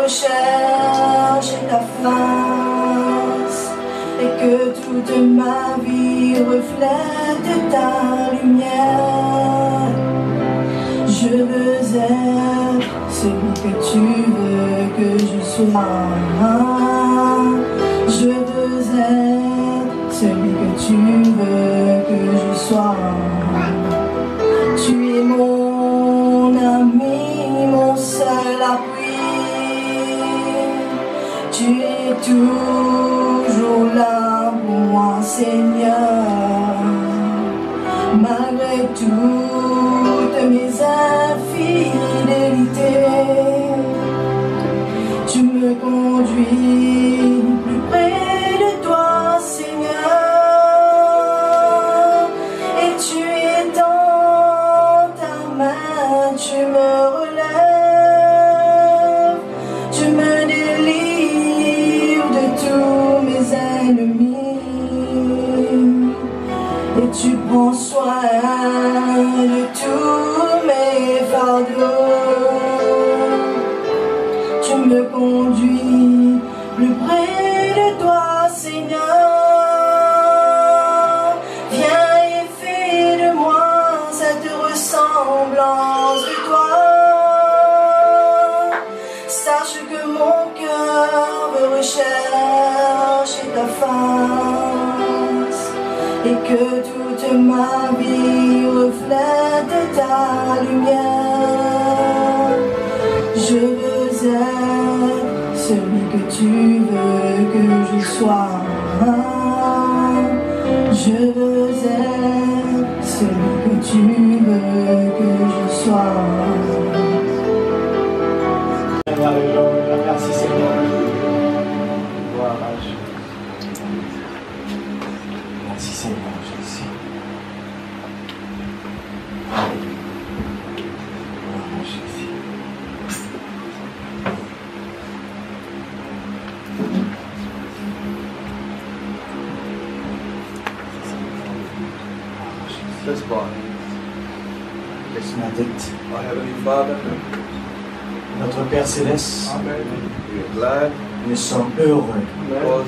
recherche ta face et que toute ma vie reflète ta lumière. Je veux être celui que tu veux que je sois. Je veux être celui que tu veux que je sois. Tu es mon ami, mon seul appui. Tu es toujours là pour moi, Seigneur. Malgré toutes mes infidélités, tu me conduis plus près de toi, Seigneur. Et tu es dans ta main, tu me relèves, tu me délivres de tous mes ennemis. Et tu prends soin de tous mes fardeaux. Tu me conduis plus près de toi, Seigneur. Viens et fais de moi cette ressemblance de toi. Sache que mon cœur veut rechercher ta face et que toute ma vie reflète ta lumière. Je veux être celui que tu veux que je sois. Je veux être celui que tu veux que je sois. Merci Seigneur. Gloire à Dieu. Merci Seigneur Jésus. Gloire à Jésus. Let's bow. Laisse ma tête. Our Heavenly Father, Notre Père Céleste, we are glad nous sommes heureux because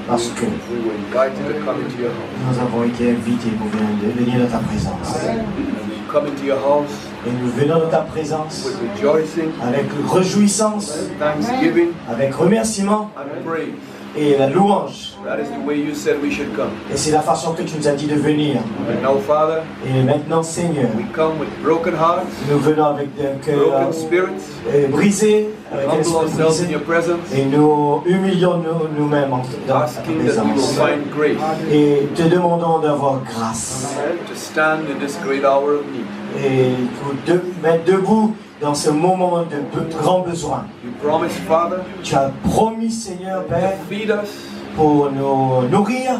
parce que we were invited to come into your house. nous avons été invités pour venir dans ta présence. And we come into your house Et nous venons dans ta présence with rejoicing, avec réjouissance, thanksgiving, avec remerciement and praise. et la louange. That is the way you said we should come. Et c'est la façon que tu nous as dit de venir. And now, Father, Et maintenant, Seigneur, we come with broken hearts, nous venons avec un cœur broken spirits, brisé, avec un humble esprit ourselves in brisé. your presence, Et nous humilions nous-mêmes dans ta asking that we will présence. find grace Et te demandons d'avoir grâce. to stand in this great hour of need. Et pour mettre debout dans ce moment de grand besoin. You promised, Father, Tu as promis, Seigneur Père, to feed us pour nous nourrir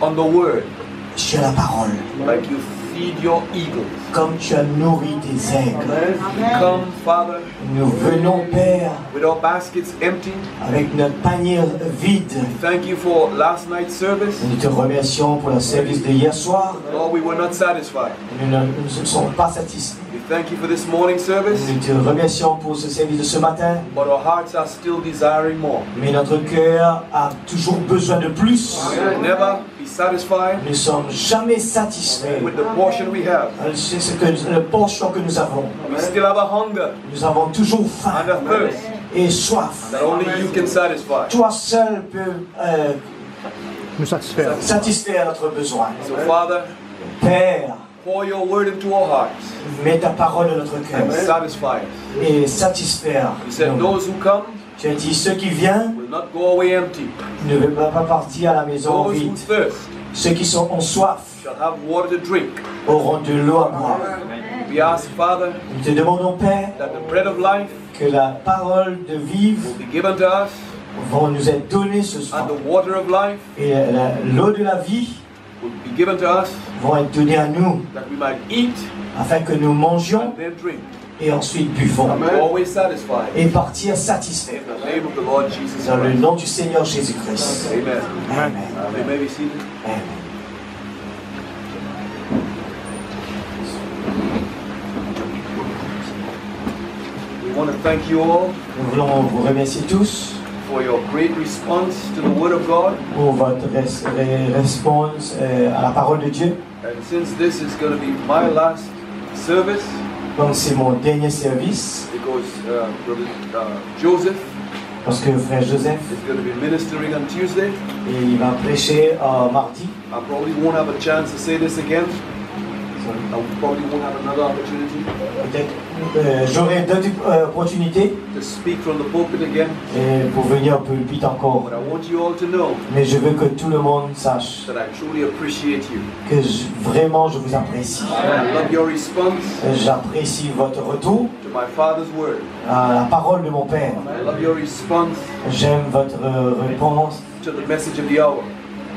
on the word, sur la parole, like you feed your eagles. comme tu as nourri tes aigles. Come, Father, Nous venons, Père, with our baskets empty. avec notre panier vide. Thank you for last night's service. Nous te remercions pour le service de hier soir. Lord, we were not satisfied. Nous ne sommes pas satisfaits. We thank you for this morning service, Nous te remercions pour ce service de ce matin. but our hearts are still desiring more. Mais notre cœur a toujours besoin de plus. We will never be satisfied Nous ne sommes jamais satisfaits. with the portion we have. C'est la portion que nous avons. We still have a hunger Nous avons toujours faim and a thirst et soif. that only you can satisfy. Toi seul peux nous satisfaire. satisfaire notre besoin. So, Father, Père, pour your word into our hearts mets ta parole dans notre cœur and satisfy us. et satisfaire. You said nous. those who come Tu as dit ceux qui viennent will not go away empty. ne veulent pas partir à la maison Those who vide. thirst Ceux qui sont en soif shall have water to drink. auront de l'eau à boire. We ask, Father, Nous te demandons, Père, that the bread of life que la parole de vivre will be given to us vont nous être donnée ce soir. and the water of life Et l'eau de la vie will be given to us vont être données à nous that we might eat afin que nous mangions and then drink. et ensuite buvons. Always satisfied. Et partir satisfaits. In the name of the Lord Jesus Dans le Christ. nom du Seigneur Jésus-Christ. Amen. Amen. You may be seated. Amen. We We want to thank you all Nous voulons vous remercier tous for your great response to the Word of God. pour votre réponse à la parole de Dieu. And since this is going to be my last service, Donc c'est mon dernier service because Brother Joseph parce que frère Joseph is going to be ministering on Tuesday, et il va prêcher mardi. I probably won't have a chance to say this again. I probably won't have another opportunity Peut-être j'aurai d'autres opportunités to speak from the pulpit again. pour venir au pulpit encore. But I want you all to know Mais je veux que tout le monde sache that I truly appreciate you. que vraiment je vous apprécie. I love your response J'apprécie votre retour to my Father's Word. à la parole de mon Père. I love your response J'aime votre réponse to the message of the hour.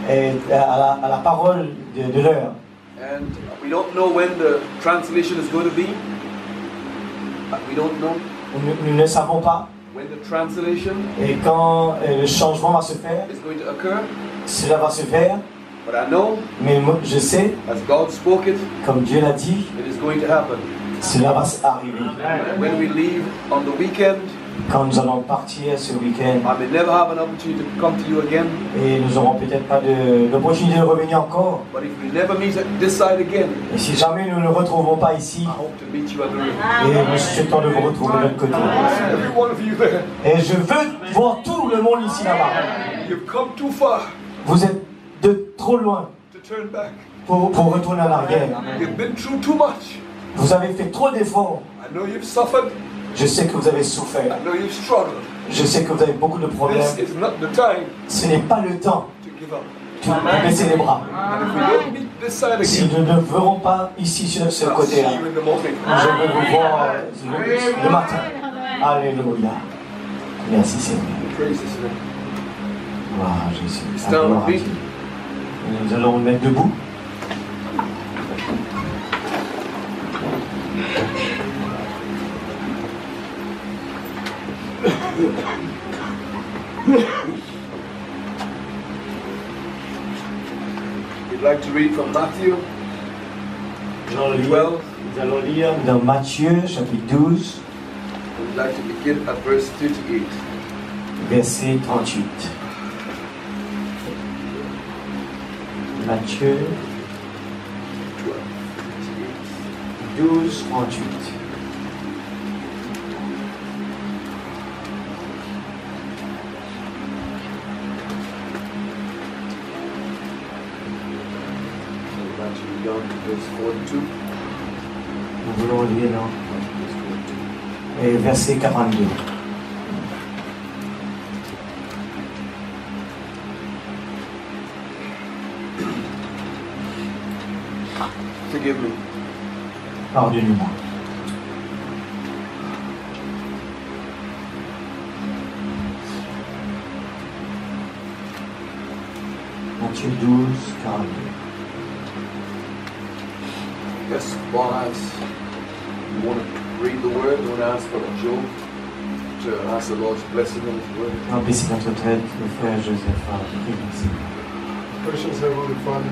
et à la parole de l'heure. And we don't know when the translation is going to be. We don't know Nous ne savons pas when the translation et quand le changement va se faire, is going to occur. cela va se faire, But I know, mais moi, je sais, as God spoke it, comme Dieu l'a dit, it is going to happen. cela va arriver. When we leave on the weekend, Quand nous allons partir ce week-end, I may never have an opportunity to come to you again. et nous n'aurons peut-être pas l'opportunité de revenir encore. But if we never meet at this side again, Et si jamais nous ne nous retrouvons pas ici, I hope to meet you at the river. et nous souhaitons de vous retrouver de l'autre côté. Every one of you there, Et je veux voir tout le monde ici là-bas. you've come too far Vous êtes de trop loin to turn back. pour retourner en arrière. You've been through too much. Vous avez fait trop d'efforts. I know you've suffered. Je sais que vous avez souffert. I know you've struggled. Je sais que vous avez beaucoup de problèmes. This is not the time Ce n'est pas le temps to give up. de baisser les bras. And if we don't meet this side Si again, nous ne verrons pas ici sur ce I'll see côté-là, you in the morning. je vais vous voir le matin. Alléluia. Merci Seigneur. Praise His name. Gloire à Jésus. Stand with Gloire à me. Dieu. Nous allons nous mettre debout. We'd like to read from Matthew Nous allons lire- 12. Nous allons lire dans Matthieu chapitre 12, We'd like to begin at verse 38. verset 38. Matthieu 12, 38. We'd like to read down to verse 42. Nous voulons lire dans verset 42. Forgive me. Pardonnez-moi. Matthieu 12, 42. Yes, as you want to read the word, you want to ask Brother Joe to ask the Lord's blessing on His word. Remplissez notre tête, le frère Joseph a prié ici. Precious Heavenly Father,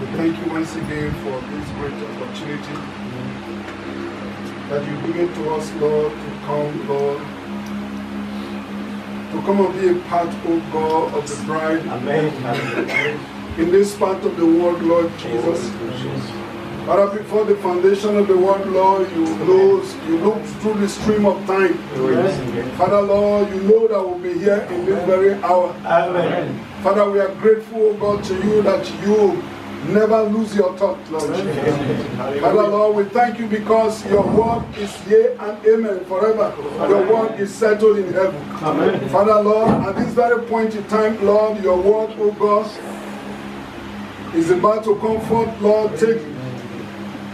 we thank you once again for this great opportunity that you give to us, Lord, to come, Lord, to come and be a part, oh God, of the bride Amen. in this part of the world, Lord Jesus. Father, before the foundation of the world, Lord, you look through the stream of time. Father, Lord, you know that we'll be here in this very hour. Amen. Father, we are grateful, oh God, to you that you never lose your thought, Lord Jesus. Father, Lord, we thank you because your word is yea and amen forever. Your word is settled in heaven. Amen. Father, Lord, at this very point in time, Lord, your word, oh God, is about to comfort, Lord. Take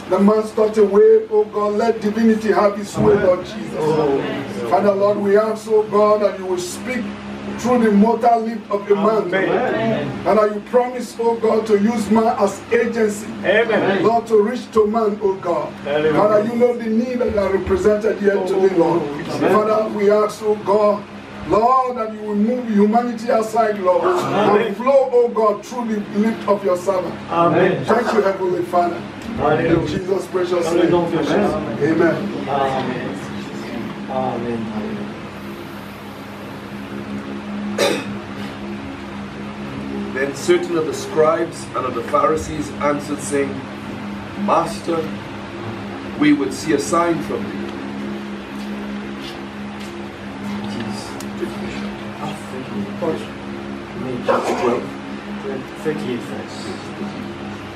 the man's thought away, oh God. Let divinity have its way, Lord Jesus. Father, Lord, we ask, oh God, that you will speak through the mortal lip of a man. And that you promise, oh God, to use man as agency. Amen. Lord, to reach to man, oh God. Father, you know the need that are represented here today, Lord. Father, we ask, oh God, Lord, that you will move humanity aside, Lord, and flow, oh God, through the lips of your servant. Amen. Thank you, Heavenly Father. In Hallelujah. Jesus' precious Dans le name. nom de Jésus. Amen. Amen. Amen. Then certain of the scribes and of the Pharisees answered, saying, Master, we would see a sign from thee.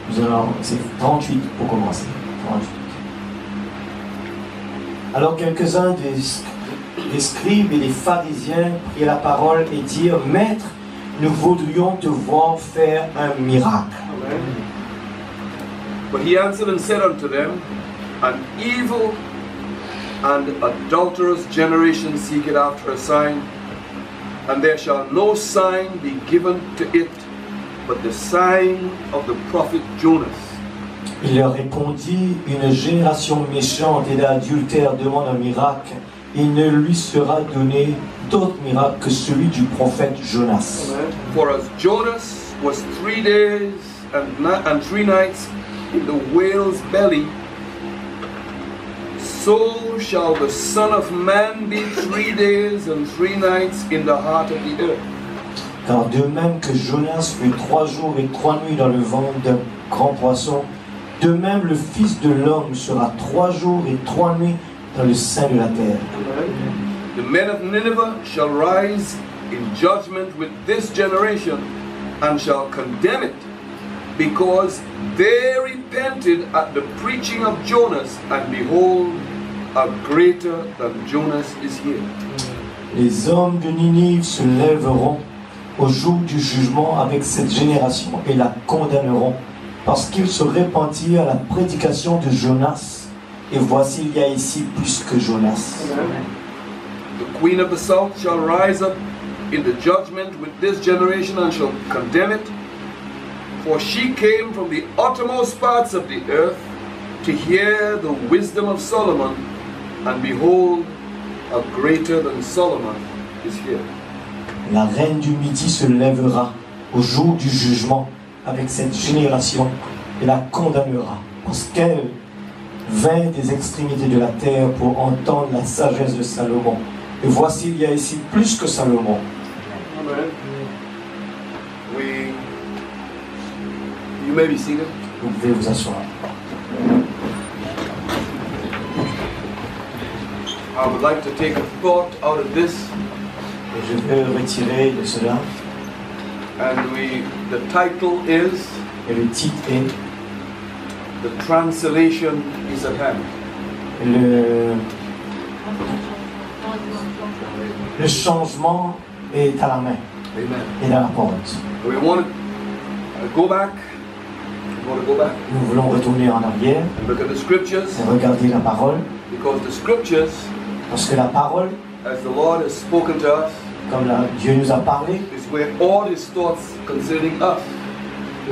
Nous allons, c'est 38 pour commencer. 38. Alors quelques-uns des scribes et des pharisiens prirent la parole et dirent, Maître, nous voudrions te voir faire un miracle. But he answered and said unto them, An evil and adulterous generation seeketh after a sign, and there shall no sign be given to it, but the sign of the prophet Jonas. Il leur répondit, une génération méchante et d'adultère demande un miracle. Il ne lui sera donné d'autre miracle que celui du prophète Jonas. For as Jonas was 3 days and 3 nights in the whale's belly, so shall the Son of Man be 3 days and 3 nights in the heart of the earth. Car de même que Jonas fut 3 jours et 3 nuits dans le ventre d'un grand poisson, de même le Fils de l'homme sera 3 jours et 3 nuits dans le sein de la terre. The men of Nineveh shall rise in judgment with this generation and shall condemn it, because they repented at the preaching of Jonas, and behold, a greater than Jonas is here. Les hommes de Ninive se lèveront au jour du jugement avec cette génération et la condamneront, parce qu'ils se repentirent à la prédication de Jonas. Et voici, il y a ici plus que Jonas. The queen of the south shall rise up in the judgment with this generation and shall condemn it, for she came from the uttermost parts of the earth to hear the wisdom of Solomon, and behold, a greater than Solomon is here. La reine du Midi se lèvera au jour du jugement avec cette génération et la condamnera, parce qu'elle vint des extrémités de la terre pour entendre la sagesse de Salomon. Et voici, il y a ici plus que Salomon. Amen. You may be seated. Vous pouvez vous asseoir. I would like to take a thought out of this. Et je vais retirer de cela. And the title is, Et le titre est The Translation is at Hand. Le changement est à la main. Amen. Et dans la porte. We want to go back. We want to go back Nous voulons retourner en arrière and look at the scriptures, et regarder la parole. because the scriptures, Parce que la parole, as the Lord has spoken to us, comme Dieu nous a parlé, is where all His thoughts concerning us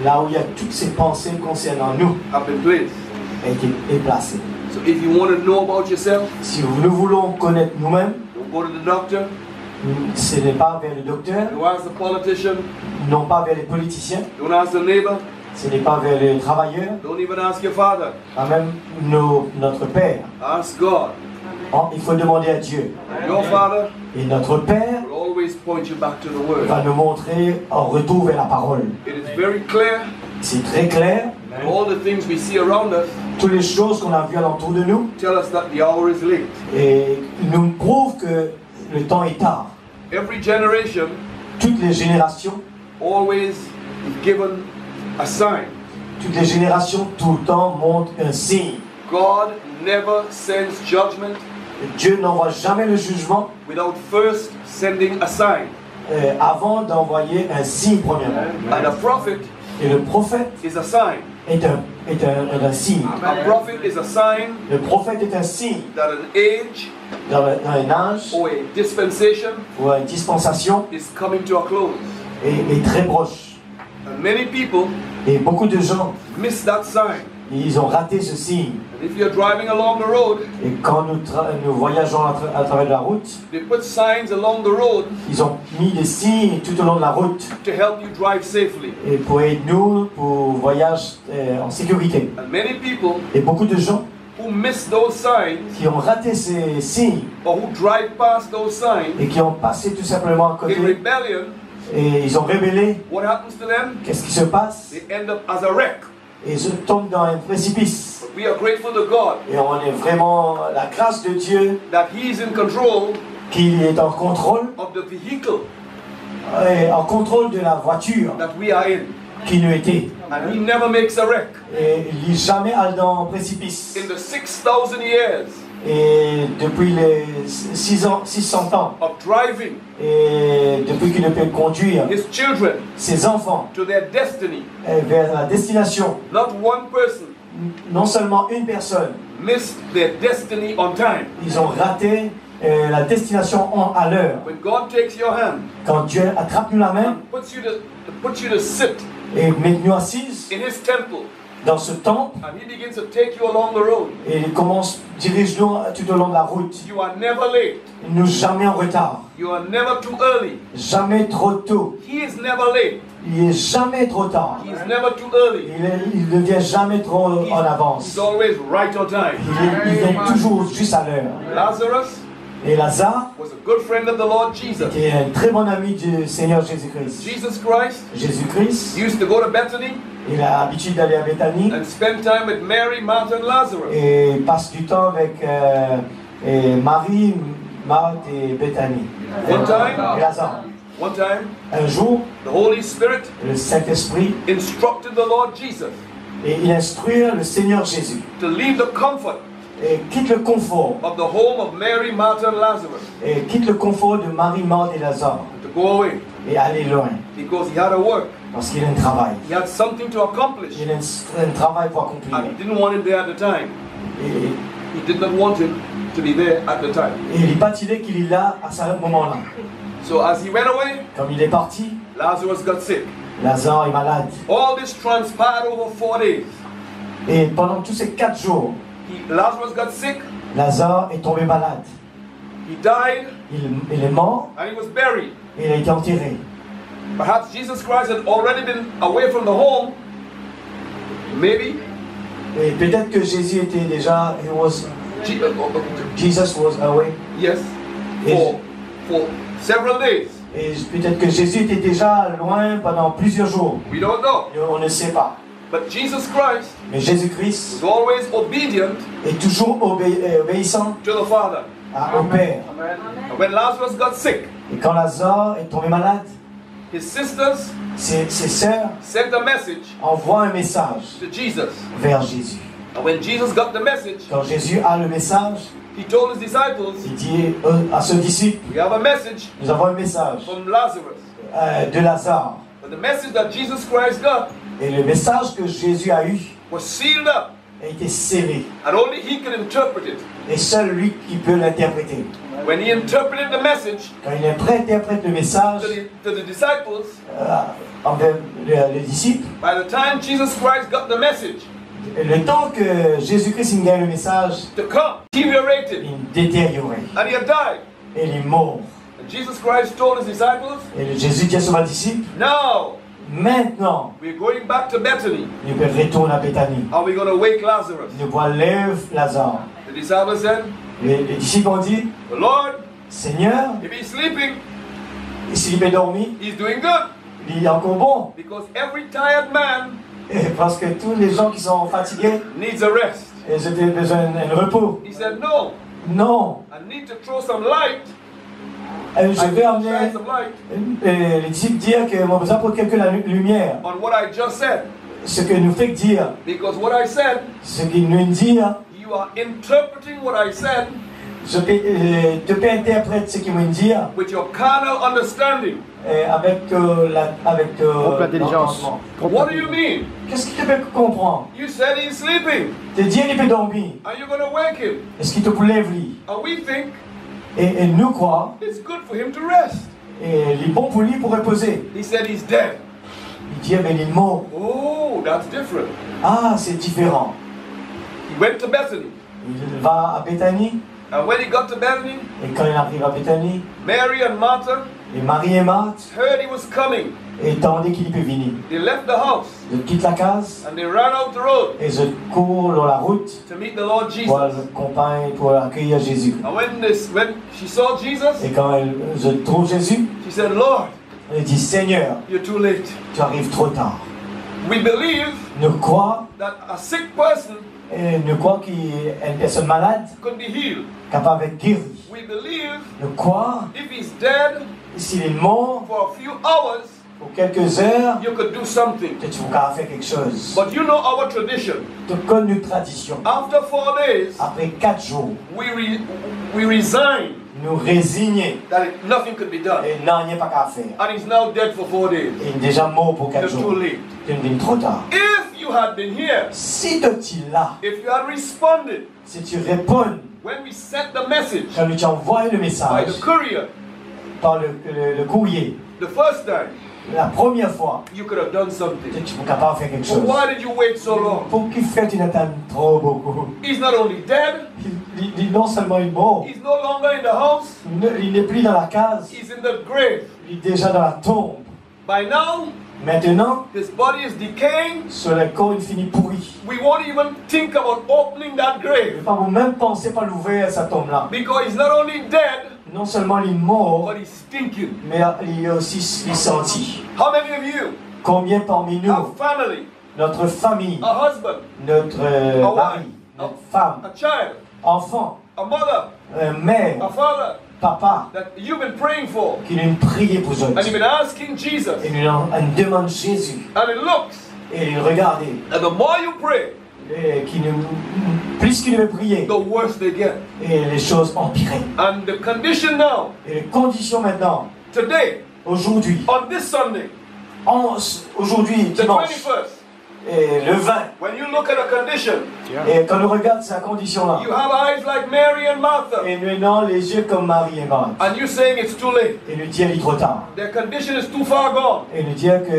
là où il y a toutes ces pensées concernant nous, have been placed. est placée. So if you want to know about yourself, Si nous voulons connaître nous-mêmes, don't go to the doctor, ce n'est pas vers le docteur, don't ask the politician, non pas vers les politiciens, don't ask the neighbor, ce n'est pas vers les travailleurs, don't even ask your father. pas même notre Père. Ask God. Il faut demander à Dieu. Your father Et notre Père will always point you back to the Word. va nous montrer en retour vers la parole. It is very clear. C'est très clair. All the things we see around us Toutes les choses qu'on a vues alentour de nous tell us that the hour is late. et nous prouvent que le temps est tard. Every generation Toutes les générations, always is given a sign. toutes les générations tout le temps montrent un signe. God never sends judgment Dieu n'envoie jamais le jugement without first sending a sign. avant d'envoyer un signe premièrement. And a prophet Et le prophète is a sign. est un signe. A prophet is a sign Le prophète est un signe that an age dans un âge or a dispensation ou une dispensation is coming to a close. est très proche. And many people Et beaucoup de gens, miss that sign. ils ont raté ce signe. And if you're driving along the road, Et quand nous voyageons à travers la route, they put signs along the road ils ont mis des signes tout au long de la route to help you drive safely. et pour aider nous pour voyage en sécurité. And many people Et beaucoup de gens who who miss those signs qui ont raté ces signes or who drive past those signs et qui ont passé tout simplement à in côté rebellion, et ils ont rébellé, what happens to them? qu'est-ce qui se passe? They end up as a wreck. Et ils tombent dans un précipice. But we are grateful to God Et on est vraiment la grâce de Dieu that He is in control qu'il est en contrôle, of the vehicle en contrôle de la voiture that we are in. qui nous était. And He never makes a wreck. Et il n'est jamais allé dans le précipice. In the 6,000 years Et depuis les 600 ans, of driving et depuis qu'il ne peut conduire His children ses enfants to their destiny, vers la destination, not one person non seulement une personne, missed their destiny on time. ils ont raté la destination à l'heure. When God takes your hand Quand Dieu attrape-nous la main and puts you to sit et met-nous assises in His temple, dans ce temple, and He begins to take you along the road, et il commence, dirige-nous tout au long de la route. you are never late. Nous jamais en retard, You are never too early. jamais trop tôt. He is never late. Il est jamais trop tard. He is never too early. Il ne vient jamais trop en avance. He's always right on time. Il vient toujours juste à l'heure. Lazarus Et Lazare was a good friend of the Lord Jesus. était un très bon ami du Seigneur Jésus-Christ. Jesus Christ Jésus-Christ, used to go to Bethany il a l'habitude d'aller à Béthanie and spend time with Mary, Martha, and Lazarus. et passe du temps avec Marie, Marthe et Béthanie. One time, Et Lazare. one time, Un jour, the Holy Spirit le Saint-Esprit, instructed the Lord Jesus et il instruit le Seigneur Jésus. to leave the comfort Et quitte le confort. of the home of Mary, Martha, and Lazarus, Et quitte le confort de Marie, Marthe et Lazare. to go away Et aller loin. because he had a work. Parce qu'il a un travail. He had something to accomplish. Il a un travail pour accomplir. And he didn't want him there at the time. Et, He did not want him to be there at the time. et il n'est pas tiré qu'il est là à ce moment-là. So as he went away, Comme il est parti, Lazarus got sick. Lazare est malade. All this transpired over 4 days. Et pendant tous ces 4 jours, Lazarus got sick, Lazare est tombé malade. he died, Il est mort and he was buried. et il a été enterré. Perhaps Jesus Christ had already been away from the home. Maybe. Et peut-être que Jésus était déjà, Jesus was away. Yes. For several days. Et peut-être que Jésus était déjà loin pendant plusieurs jours. We don't know. Et on ne sait pas. But Jesus Christ Mais Jésus-Christ was always obedient est toujours obéissant to the Father. au Père. And when Lazarus got sick, Et quand Lazare est tombé malade, his sisters ses sœurs sent a message envoient un message to Jesus. vers Jésus. And when Jesus got the message, Quand Jésus a le message, he told his disciples, il dit à ses disciples, we have a message nous avons un message from Lazarus. de Lazare. But the message that Jesus Christ got Et le message que Jésus a eu was sealed up, a été scellé. and only he could interpret it. Et seul lui qui peut l'interpréter. When he interpreted the message Quand il interprète le message to the disciples, envers les disciples, by the time Jesus Christ got the message le temps que Jésus-Christ gagne le message, to come, deteriorated, il détériorait. and he had died. Et il est mort. And Jesus Christ told his disciples, Et Jésus dit à ses disciples, now maintenant, we're going back to Bethany. nous retournons à Béthanie. Are we going to wake Lazarus? Nous voit lève Lazare. The disciples said, Les disciples ont dit, the Lord, Seigneur, if he's sleeping, s'il est dormi, he's doing good. il est encore bon. Because every tired man Et parce que tous les gens qui sont fatigués, needs a rest. ils ont besoin d'un repos. He said, no, Non, I need to throw some light. je I vais need to shine emmener some light les disciples dire que mon besoin pour quelques lumière. on what I just said. Ce que nous fait dire, Because what I said, ce qu'il nous dit, you are interpreting what I said je peux interpréter ce qu'il me dit with your carnal understanding. avec Propre intelligence. l'entendement. What do you mean? Qu'est-ce qu'il te fait comprendre? You said he's sleeping. Te dire il peut dormir. Are you going to wake him? Est-ce qu'il te lève lui? And we think Et nous croit, it's good for him to rest. et il est bon pour lui pour reposer. He said he's dead. Il dit mais il est mort. Oh, that's different. Ah, c'est différent. He went to Bethany. Il va à Béthanie And when he got to Bethany, Et quand il arrive à Bethanie, Mary and Martha et Marie et Marthe heard he was coming. étendaient qu'il peut venir. They left the house Ils quittent la case and they ran out the road et ils courent dans la route to meet the Lord Jesus. pour l'accompagner, pour accueillir Jésus. And when she saw Jesus, Et quand elle trouve Jésus, she said, Lord, elle dit Seigneur, you're too late. tu arrives trop tard. We believe Ne crois, that a sick person ne crois qu'il y a une personne malade could be healed. capable d'être guérie. We believe Ne crois, if he's dead s'il est mort for a few hours, pour quelques heures, you could do something. que tu vas faire quelque chose. But you know our tradition. Tu connais notre tradition. After 4 days, Après 4 jours, we resign nous résigner that nothing could be done. et non, il n'y a pas qu'à faire. And he's now dead for 4 days. Il est déjà mort pour 4 It's jours. too late. Tu me dis trop tard. If you had been here, Si tu es là, if you had responded si tu réponds when we sent the message quand tu envoies le by message the courier par le courrier, the first time, la première fois, you could have done something. tu es capable de faire quelque But chose. why did you wait so long? Pour qu'il fait, tu n'attends trop beaucoup. He's not only dead, Il non seulement il est mort, he's no longer in the house, il n'est plus dans la case, he's in the grave. il est déjà dans la tombe. By now, Maintenant, his body is decaying. sur le corps, il finit pourri. We won't even think about opening that Il ne grave pas vous même penser pas l'ouvrir sa tombe-là. because he's not only dead, Non seulement il est mort, but he's stinking. mais il est aussi senti. How many of you Combien parmi have nous, family, notre famille, a husband, notre mari, notre femme, a child, enfant, a mother, mère, a father papa, that you've been praying for, qui nous priait pour eux. and you've been asking Jesus, Et nous demande Jésus. and it looks, Et il regardait. and the more you pray, Et plus qu'il veut prier, the worse they get. et les choses empiraient. And the condition now, Et les conditions maintenant, today, aujourd'hui, on this Sunday, aujourd'hui, the dimanche, 21st, et le 20, when you look at a condition, et quand on regarde sa condition-là, you have eyes like Mary and Martha, et nous ayons les yeux comme Marie et Marthe, and you're saying it's too late. et nous disons qu'il est trop tard, Their condition is too far gone. et nous disons que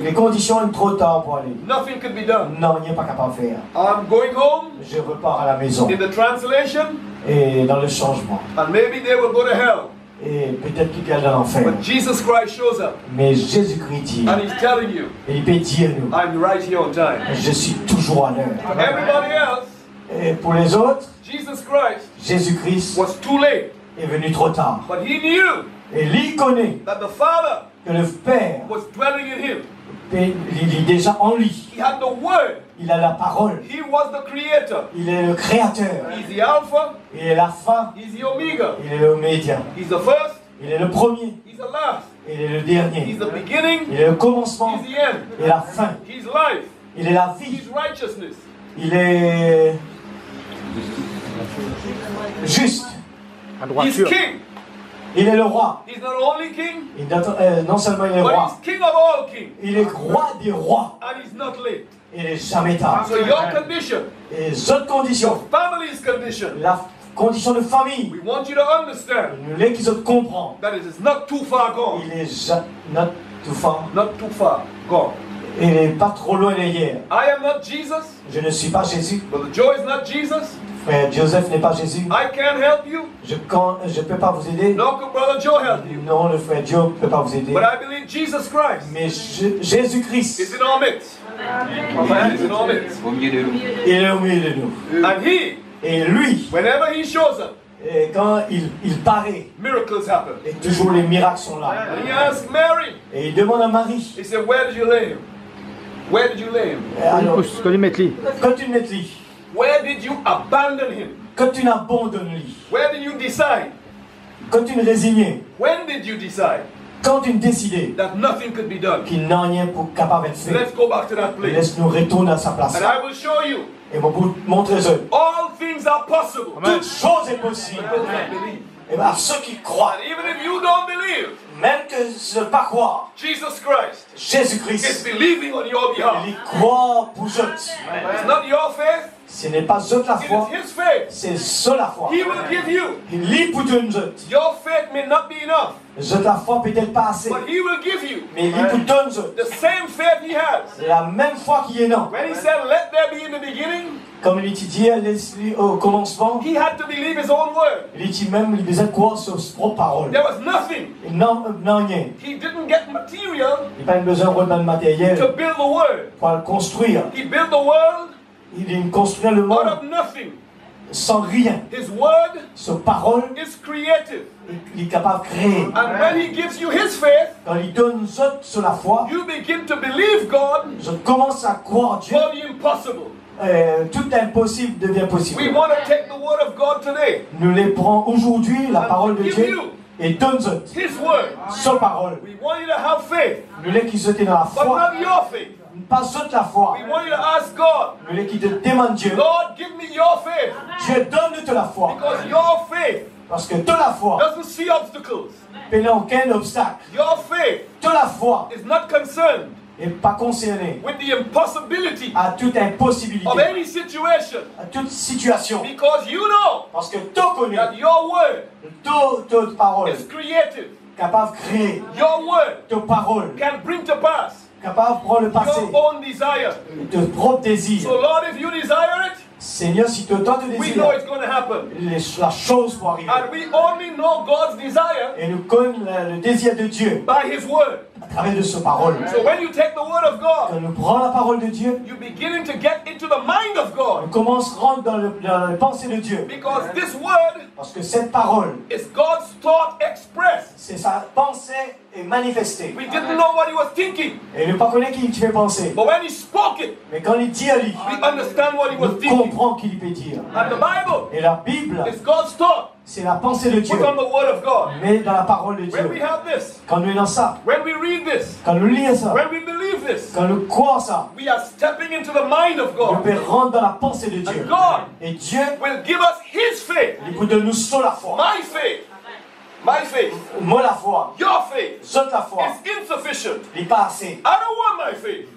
les conditions sont trop tard pour aller. Nothing could be done. Non, il n'est pas capable de faire. I'm going home Je repars à la maison, in the translation, et dans le changement, and maybe they will go to hell. et peut-être qu'il y a dans l'enfer. But Jesus Christ shows up, Mais Jésus-Christ dit, and he's telling you, et il peut dire nous, I'm right here on time. je suis toujours à l'heure. Everybody else, Et pour les autres, Jesus Christ Jésus-Christ was too late. est venu trop tard. But he knew Et lui connaît that the Father que le Père, was dwelling in him. il est déjà en lui. He had the Word. Il a la parole. He was the Creator. Il est le Créateur. He's the Alpha. Il est la fin. He's the Omega. Il est le média. He's the first. Il est le premier. He's the last. Il est le dernier. He's the beginning. Il est le commencement He's the end. et la fin. He's life. Il est la vie. He's righteousness. Il est juste. He's king. Il est le roi. He's not only king, Non seulement il est but roi, he's king of all kings. il est roi des rois. And he's not late. Il n'est jamais tard. So your condition, Et les autres conditions, your family's condition, la condition de famille, we want you to understand nous les qui autres comprennent. that it is not too far gone. Il est not too far. Not too far gone. Il n'est pas trop loin d'hier. I am not Jesus. Je ne suis pas Jésus. Brother Joe is not Jesus. Frère Joseph n'est pas Jésus. I can't help you. Je ne peux pas vous aider. Nor can Brother Joe help you. Non, le frère Joe ne peut pas vous aider. But I believe Jesus Christ Mais Jésus-Christ, is in our midst. Amen. Is in our midst. il est au milieu de nous. And he, Et lui, whenever he shows up, et quand il paraît, miracles happen. et toujours les miracles sont là. And he asked Mary, Et il demande à Marie, he said, where did you lay him? Where did you lay him? alors, Quand tu mets lui. quand tu mets lui, Where did you abandon him? quand tu n'abandonnes lui, Where did you decide? quand tu ne résignes, When did you decide quand tu ne décides that nothing could be done? qu'il n'a rien pour capable d'être fait, Let's go back to that place. laisse-nous retourner à sa place. And I will show you Et vous montrez eux. all things are possible. Toute chose est possible. Those that believe. Et bien, à ceux qui croient, And even if you don't believe, même que je ne pas croire, Jesus Christ is Jésus-Christ, believing on your behalf. il croit pour eux. It's not your faith, Ce n'est pas eux la it foi, is His faith. c'est ceux la foi. He will give you. Il lit pour eux. Your faith may not be enough, Eux la foi peut-être pas assez, but He will give you mais il lit pour eux. the same faith He has. La même foi qui est non. When He said, let there be in the beginning, Comme il dit au commencement, he had to believe his own word. il dit même il besoin de croire sur ses propres paroles. There was nothing. Non, rien. He didn't get material Il n'a pas besoin de matériel to build the word. pour le construire. He built the world Il construit le out monde of nothing. sans rien. His word Sa parole, is creative. il est capable de créer. And when he gives you his faith, Quand il donne nous autres sur la foi, you begin to believe God je commence à croire Dieu. for the impossible. Tout impossible devient possible. We want to take the word of God today, Nous les prenons aujourd'hui, la parole de Dieu, et donne-nous his word. sa parole. We want you to have faith, Nous les qui sont dans la but foi, not your faith. pas autre la foi. We want you to ask God, Nous les qui te demandent Dieu, Lord, give me your faith. Dieu donne-nous la foi. Because your faith Parce que toute la foi, doesn't see obstacles. il n'y a aucun obstacle. Your faith Toute la foi is not concerned n'est pas concernée with the impossibility à toute impossibilité, of any situation. à toute situation. Because you know Parce que tu connais, that your word toute parole is creative. capable de créer, Your word toute parole can bring to pass capable de prendre le passé, your own desire. de propre désir. So Lord, if you desire it, Seigneur, si toi te we know désires, it's going to happen. la chose pour arriver. And we only know God's desire Et nous connaissons le désir de Dieu by his word. à travers de sa parole. So when you take the word of God, Quand nous prenons la parole de Dieu, you're beginning to get into the mind of God. on commence à rentrer dans la pensée de Dieu. Because this word Parce que cette parole, is God's thought expressed. c'est sa pensée et manifestée. We didn't know what he was thinking. Et nous ne connaissons pas qui il fait penser. But when he spoke it, Mais quand il dit à lui, we understand what he was nous thinking. comprenons qu'il peut dire. And the Bible Et la Bible, is God's thought c'est la pensée de Dieu. put on the word of God. Mais dans la parole de When we Dieu. have this, Quand nous lisons ça, when we read this, quand nous lisons ça, when we believe this, quand nous croyons ça, we are stepping into the mind of nous God. pouvons rentrer dans la pensée de Dieu. And God Et Dieu, will give us his faith. il peut donner nous sur la foi. My faith. My faith. Moi la foi. Your faith Zot la foi. is insufficient. Il n'est pas assez. I don't want my faith.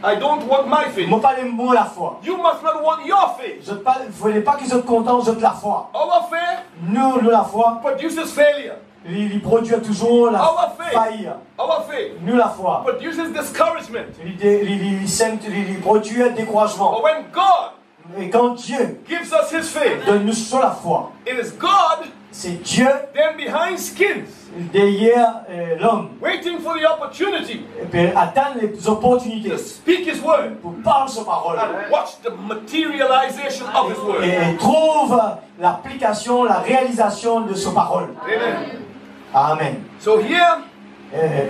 I don't want my faith. Moi pas les mots la foi. You must not want your faith. Je ne voulais pas qu'ils soient contents, je la foi. Our faith Nous la foi, produces failure. il produit toujours la Our faith. faille. Our faith Nous la foi. produces discouragement. Il produit un découragement. But when God Et quand Dieu gives us his faith, donne nous sur la foi, it is God c'est Dieu then behind skins, derrière l'homme. waiting for the opportunity Et puis attendre les opportunités to speak his word pour parler sa parole. and watch the materialization of his word. Et trouve l'application, la réalisation de sa parole. Amen. Amen. So here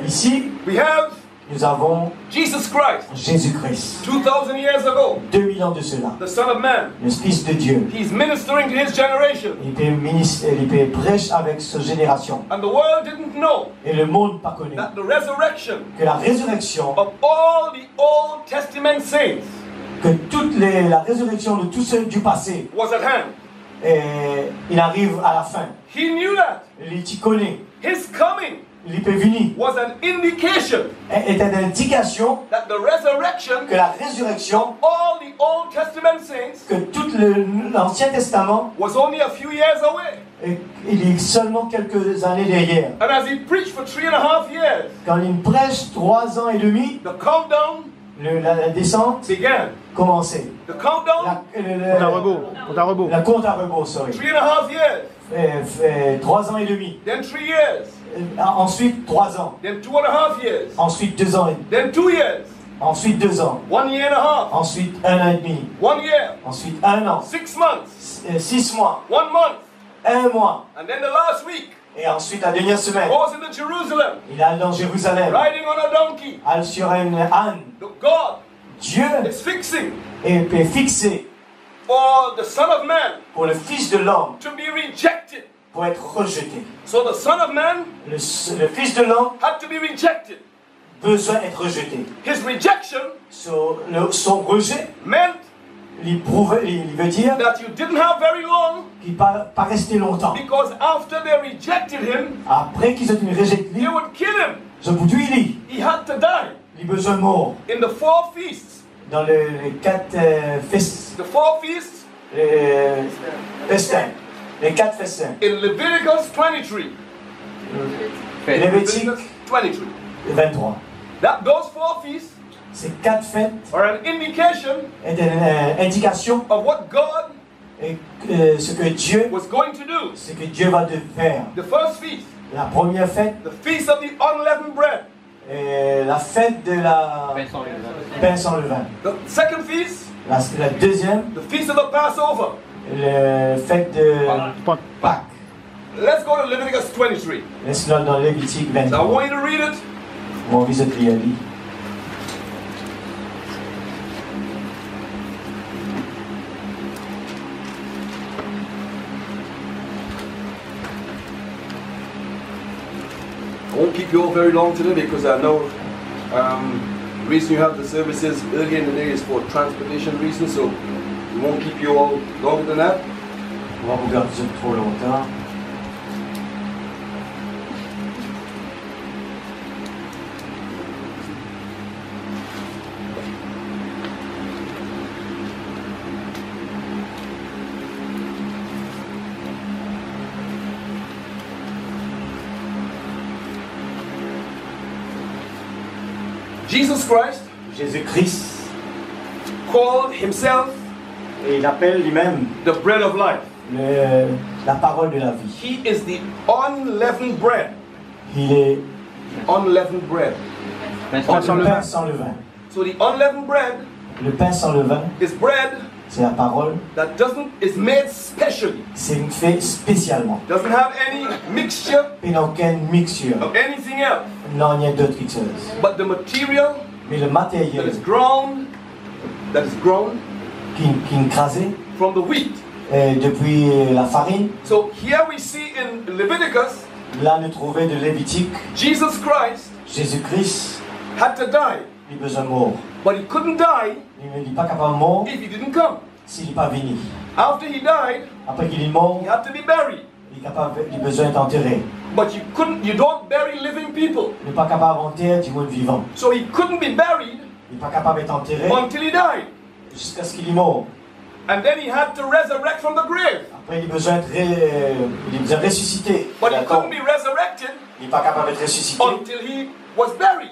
Ici, we have nous avons Jesus Christ, Jésus-Christ. 2,000 years ago, 2000 ans de cela. the Son of Man. Le Fils de Dieu. He's ministering to his generation. Il peut prêcher avec sa génération. And the world didn't know Et le monde pas connu. that the resurrection Que la résurrection, of all the Old Testament saints que la résurrection de tous ceux du passé, was at hand. il arrive à la fin. He knew that Il t'y connaît. his coming Il peut venir. was an indication Est une indication that the resurrection que la résurrection, of all the Old Testament saints que tout l'Ancien Testament, was only a few years away. il est seulement quelques années derrière. And as he preached for 3.5 years, Quand il prêche 3 ans et demi, the countdown la descente began. commençait. The countdown, Compte à rebours. La compte à rebours, sorry. 3.5 years, 3 ans et demi. then 3 years, Ensuite 3 ans. then 2.5 years, Ensuite 2 ans. then 2 years, Ensuite 2 ans. 1 year and a half, Ensuite 1 an et demi. 1 year, Ensuite 1 an. 6 months, 6 mois. 1 month, 1 mois. and then the last week, Et ensuite la dernière semaine, goes into Jerusalem, il allait dans Jérusalem. riding on a donkey. Allait sur un âne. God Dieu is fixing est fixé for the Son of Man pour le Fils de l'homme to be rejected. pour être rejeté. So the Son of Man Le Fils de l'homme had to be rejected. besoin d'être rejeté. His rejection Son rejet, meant il veut dire that you didn't have very long, qu'il ne va pas rester longtemps. because after they rejected him, Après qu'ils ont rejeté, they would kill him. je vous dis, He had to die. il a besoin de mort. In the 4 feasts, Dans les 4 the 4 feasts festins. Les 4 festins. in Leviticus 23. Lévitique Leviticus 23. 23. Those 4 feasts Ces 4 fêtes are an indication est une indication of what God de ce que Dieu, was going to do. ce que Dieu va de faire. The first feast, La première fête, the feast of the unleavened bread. la fête de la pain sans levain. The second feast, La deuxième, the feast of the Passover. la fête de Pâques. Let's go to Leviticus 23. Laisse-le dans Lévitique So I 23. want you to read it. On visite l'Élie. I won't keep you all very long today because I know the reason you have the services early in the day is for transportation reasons, so we won't keep you all longer than that. On va vous garder trop longtemps. Jesus Christ Jésus-Christ, called himself et il appelle lui-même the bread of life. la parole de la vie. He is the unleavened bread. Il est Unleavened bread. le pain sans levain. So the unleavened bread Le pain sans levain, is bread c'est la parole. that is made specially. C'est fait spécialement. Doesn't have any mixture Il n'a aucune mixture. of anything else. Non, il y a d'autres choses. But the material Mais le that matériel is grown qui est écrasé from the wheat. depuis la farine, So here we see in Leviticus, là nous trouvons de Lévitique, Jesus Christ Jésus-Christ, had to die. il a besoin de mort. But he couldn't die Il n'est pas capable de mort if he didn't come. s'il n'est pas venu. After he died, Après qu'il est mort, he had to be buried. il a besoin d'être enterré. But you don't bury living people. Il n'est pas capable d'enterrer du monde vivant. So he couldn't be buried Il n'est pas capable d'être enterré until he died. jusqu'à ce qu'il est mort. And then he had to resurrect from the grave. Après, il a besoin de ressusciter. But he couldn't be resurrected Il n'est pas capable d'être ressuscité until he was buried.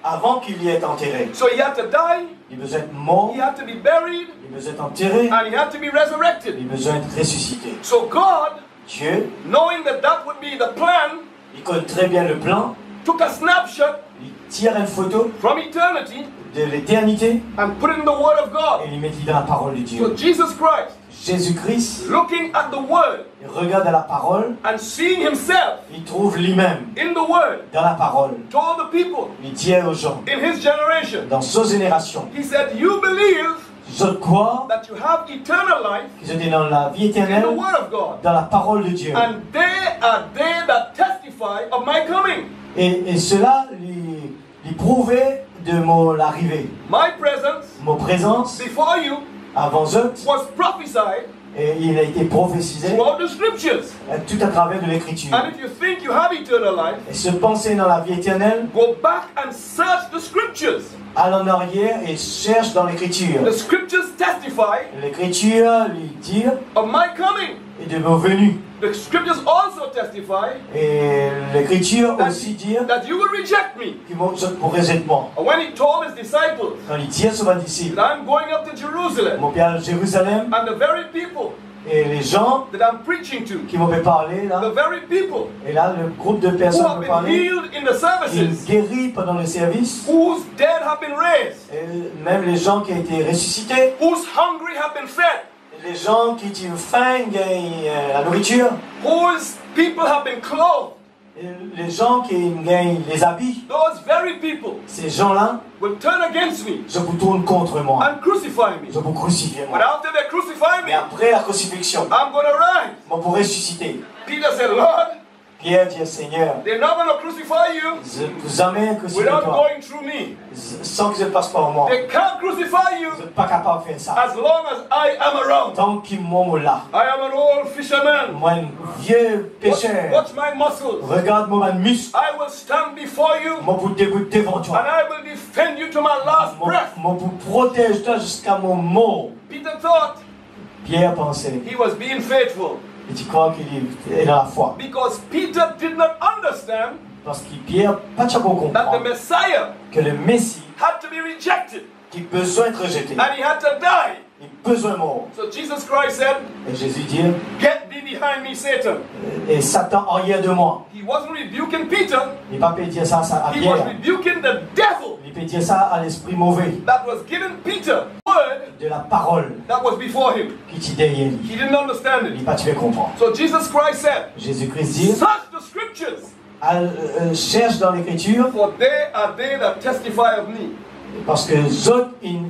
avant qu'il y ait enterré. So he had to die, Il a besoin d'être mort, he had to be buried, il a besoin d'être enterré, and he had to be resurrected. il a besoin d'être ressuscité. So God, Dieu, knowing that would be the plan, il connaît très bien le plan, took a snapshot il tire une photo from eternity de l'éternité and put it in the Word of God. et il met dans la parole de So Dieu. Jesus Christ, Jésus-Christ, looking at the Word il regarde la parole, and seeing himself il trouve lui-même in the Word, dans la parole. told the people Il dit aux gens, in his generation, dans sa génération, he said, you believe je crois that you have eternal life qu'ils étaient dans la vie in the éternelle, Word of God. dans la parole de Dieu. And they are they that testify of my coming. Et cela lui prouvait de mon arrivée. My presence Mon présence before you avant eux, was prophesied et il a été prophétisé throughout the scriptures. tout à travers de l'écriture. And if you think you have eternal life, Et se penser dans la vie éternelle, go back and search the scriptures. allez en arrière et cherche dans l'écriture. The scriptures testify L'écriture lui dit of my coming. et de vos venus. The scriptures also testify Et l'écriture aussi dit that you will reject me. qu'ils vont pour rejeter moi. And when he told his disciples Quand il dit à ses disciples, that I'm going up to Jerusalem, mon père à Jérusalem, and the very people et les gens that I'm preaching to, qui m'ont fait parler the là, very people et là le groupe de who personnes have m'ont been parlé, healed in the qui services, guérit pendant le service, whose dead have been raised, et même les gens qui ont été ressuscités, whose hungry have been fed, les gens qui ont faim gagnent la nourriture, whose people have been clothed. et les gens qui gagnent les habits, Those very people ces gens-là, will turn against me je vous tourne contre moi, and crucify me. je vous crucifie But moi. after they crucify Mais me, après la crucifixion, I'm going to rise. on pourrait ressusciter. Peter said, Lord, Pierre dit, Seigneur, they're not going to crucify you jamais crucifier without toi, going through me. sans que je passe par moi. They can't crucify Je you ne suis pas capable de faire ça. as long as I am around. Tant qu'ils m'ont là, I am an old fisherman. moi, un vieux pécheur, Watch my muscles. regarde mon muscle, I will stand before you mon bout devant and toi. I will defend you to my last breath. Mon bout protège toi jusqu'à mon mot. Peter thought Pierre pensait, he was being faithful et tu crois qu'il est dans la foi. because Peter did not understand Parce que Pierre, pas de that the comprendre Messiah que le Messie, had to be rejected qui besoin d'être rejeté, and he had to die. il besoin mort. So Jesus Christ said, Et Jésus dit, "Get thee behind me, Satan." et Satan arrière de moi. He wasn't rebuking Peter, Il ne peut pas dire ça à he was Pierre. rebuking the devil Il peut dire ça à l'esprit mauvais that was giving Peter word de la parole that was before him. qui dit derrière lui. He didn't understand Il it. n'est pas tu veux comprendre. So Jesus Christ said, Jésus-Christ dit, "Search the scriptures, cherche dans l'écriture for they are they that testify of me." parce que autres, ils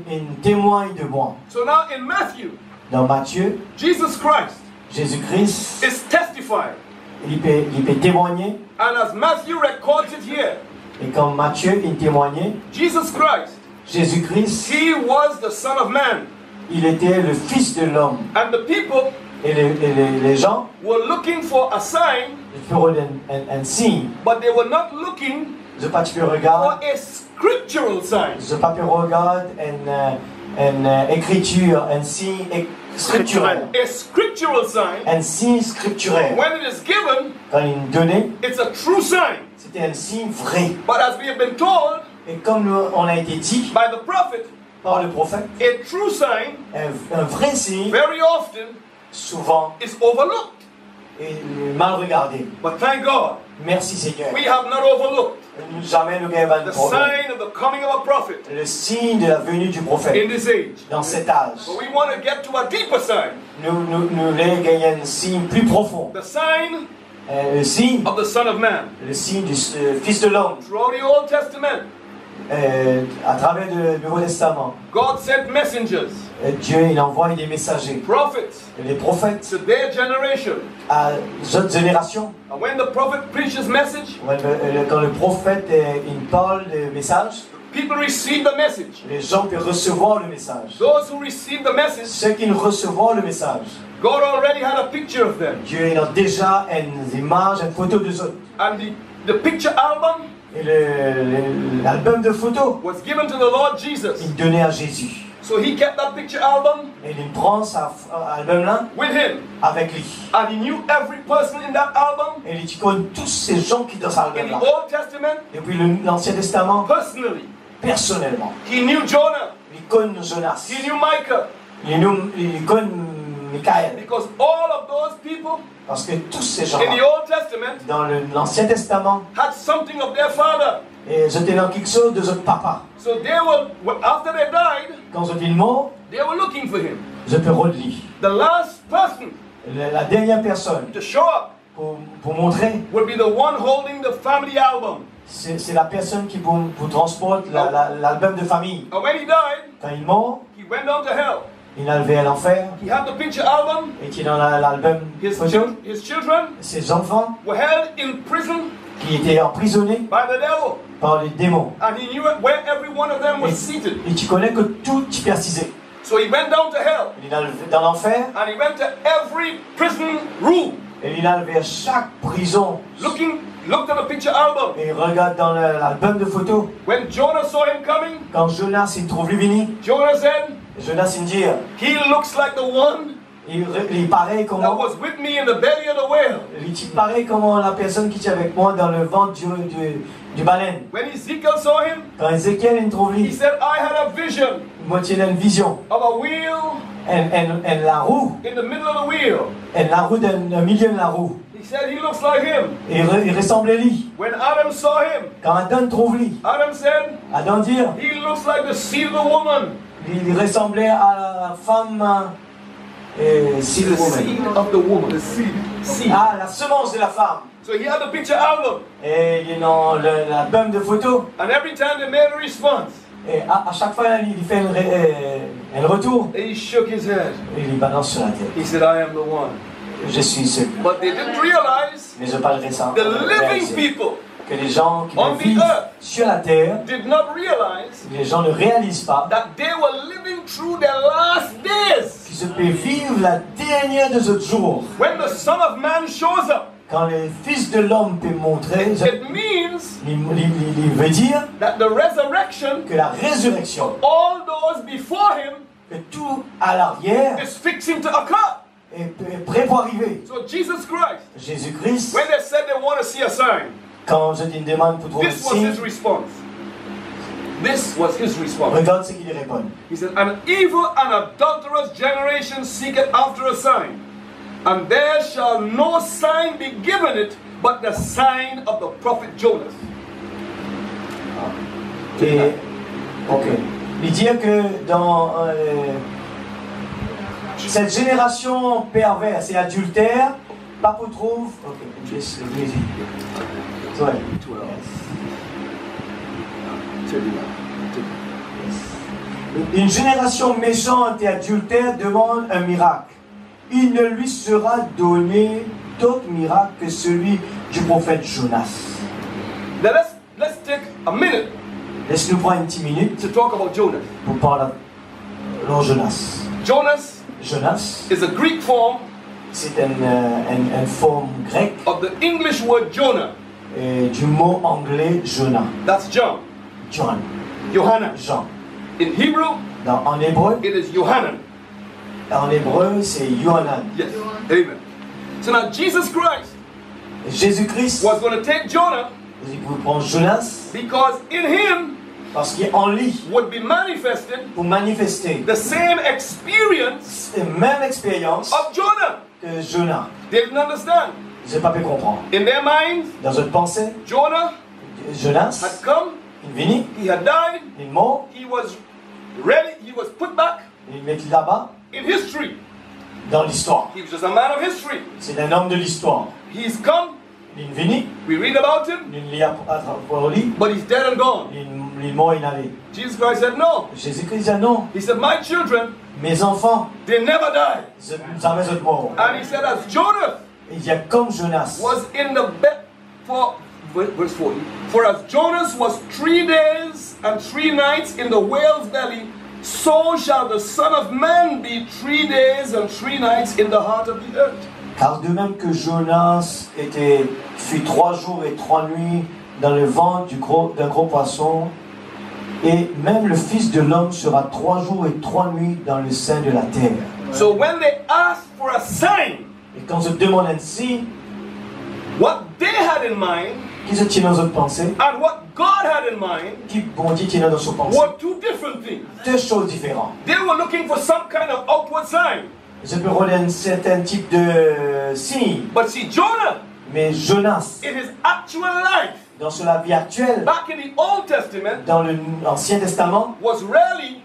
témoignent de moi. So now in Matthew, Dans Matthieu, Jesus Christ Jésus-Christ, is testifying. il peut témoigner. And as Matthew records it here, Et quand Matthieu, il témoignait, Jesus Christ, Jésus-Christ, he was the Son of Man. il était le Fils de l'homme. And the people Et les gens, were looking for a sign, ils feront un signe. but they were not looking Je pas tu for regardes, a scriptural sign. je pas regarde une écriture, un signe scripturel. A scriptural sign, Un signe scripturel. when it is given, Quand il donnait, it's a true sign. c'était un signe vrai. But as we have been told Et comme on a été dit by the prophet, par le prophète, a true sign un vrai signe, very often souvent, is overlooked. est mal regardé. But thank God, Merci Seigneur. we have not overlooked Jamais nous gagnons the de problème. sign of the coming of a prophet Le signe de la venue du in prophète this age. dans cet âge. But we want to get to a deeper sign, Nous voulons gagner un signe plus profond. the sign Le signe, of the Son of Man. le signe du Fils de l'homme. Throughout the Old Testament, À travers le Nouveau Testament, God sent messengers, Dieu il envoie des messagers. prophets, Les prophètes to their generation. à d'autres générations. And when the prophet preached his message, Quand le prophète il parle de message, people received the message. les gens peuvent recevoir le message. Those who received the message, Ceux qui recevront le message, God already had a picture of them. Dieu il a déjà une image, une photo de eux. And the picture album Et l'album de photos, was given to the Lord Jesus. il donnait à Jésus. So he kept that picture album Et il prend cet album-là with him. avec lui. And he knew every person in that album Et il connaît tous ces gens qui sont dans cet in the album-là. Old Testament Depuis l'Ancien Testament, personally. personnellement. He knew Jonah. Il connaît Jonas. He knew Micah. Il connaît Michael. Because all of those people Parce que tous ces in gens-là, the Old Testament dans l'Ancien Testament, had something of their father. et ils étaient dans quelque chose de leur papa. So they were, after they died, Quand ils sont morts, they were looking for him. je peux relire. The last person La dernière personne to show up pour montrer, would be the one holding the family album. c'est la personne qui vous transporte l'album de famille. And when he died, Quand il est mort, he went down to hell. il a levé à l'enfer, He had the picture album. et qui est dans l'album His, photo. his children Ses enfants were held in prison qui étaient emprisonnés by the devil. par les démons. And he knew where every one of them was seated. Et tu connais que tout est persisé. So he went down to hell. Il est dans l'enfer, And he went to every prison room, et il a vers chaque prison. looked at the picture album. Et il regarde dans l'album de photos. When Jonah saw him coming, Quand Jonas il trouve lui venir, Jonah said, Jonas il dit, he looks like the one il paraît that comment, was with me in the belly of the whale. il paraît comment la personne qui était avec moi dans le ventre du baleine. When Ezekiel saw him, Quand Ézéchiel il trouve he lui, said, I had a vision moi il a une vision. of a wheel Elle la roue, in the middle of the wheel. elle la roue d'un milieu de la roue. He said he looks like him. Et il ressemblait lui. When Adam saw him, Quand Adam trouve lui, Adam said, Adam dit, he looks like the seed of the woman. il ressemblait à la femme. See the seed of the woman. The seed. Ah, la semence de la femme. So he had the picture album. Et il est dans l'album de photos. And every time they made a response, Et à chaque fois, il fait un retour. he shook his head. Et il balance sur la tête. He said, I am the one. Je suis celui. But they didn't realize, Mais je parlerai ça. the living people Que les gens qui on the vivent earth sur la terre, did not realize les gens ne réalisent pas that they were living through their last days. qu'ils se peuvent vivre la dernière de ce jour. When the Son of Man shows up, Quand le Fils de l'homme peut montrer, it means il veut dire that the resurrection, que la résurrection, all those before him, que tout à l'arrière is fixing to occur. est prêt pour arriver. So Jesus Christ, Jésus-Christ, when they said they want to see a sign, Quand je te demande pour trouver le This was his signe, response. This was his response. regarde ce qu'il répond. He said, "An evil and adulterous generation seeketh after a sign, and there shall no sign be given it but the sign of the prophet Jonas." Et, ok. Il dit que dans cette génération perverse et adultère, Papa trouve. Ok, just l'église. Ouais. Une génération méchante et adultère demande un miracle. Il ne lui sera donné d'autre miracle que celui du prophète Jonas. Now let's take a minute Laisse-nous prendre une petite minute to talk about Jonas. pour parler de Jonas. Jonas Jonas, is a Greek form c'est une forme grecque of the English word Jonah. du mot anglais Jonah. That's John. John. Johanna. Jean. In Hebrew, En hébreu, it is Yohanan. C'est Yohanan. Yes. Amen. So now Jesus Christ Jésus-Christ, was going to take Jonah vous prenez Jonas because in him parce qu'en lui, would be manifested pour manifester the same experience la même expérience of Jonah. que Jonah. They didn't understand. Je n'ai pas pu comprendre. In their minds, Dans votre pensée, Jonah Jonas, had come, il venu, he had died, il est mort, he was ready, he was put back il met là-bas in history. dans l'histoire. He was just a man of history. C'est un homme de l'histoire. He's come, Il est venu, we read about him, il lit à travers lui, but he's dead and gone. il est mort, il allait. Jesus Christ said, "No." Jésus-Christ dit non, He said, "My children, mes enfants, they never die." jamais êtes morts. And he said, as Jonah Il dit comme Jonas. was in the bed for verse 40. For as Jonas was 3 days and 3 nights in the whale's belly, so shall the Son of Man be 3 days and 3 nights in the heart of the earth. Car de même que Jonas fut 3 jours et 3 nuits dans le ventre d'un gros poisson, et même le Fils de l'homme sera 3 jours et 3 nuits dans le sein de la terre. So when they asked for a sign, Et quand on se demande ainsi, what they had in mind qui se tient dans notre pensée, and what God had in mind qui bon Dieu tient dans son pensée, were two different things. deux choses différentes. They were looking for some kind of outward sign. Je peux rôler un certain type de signe, But see, Jonah, mais Jonas, in his actual life, dans la vie actuelle, back in the Old Testament, dans l'Ancien Testament, was really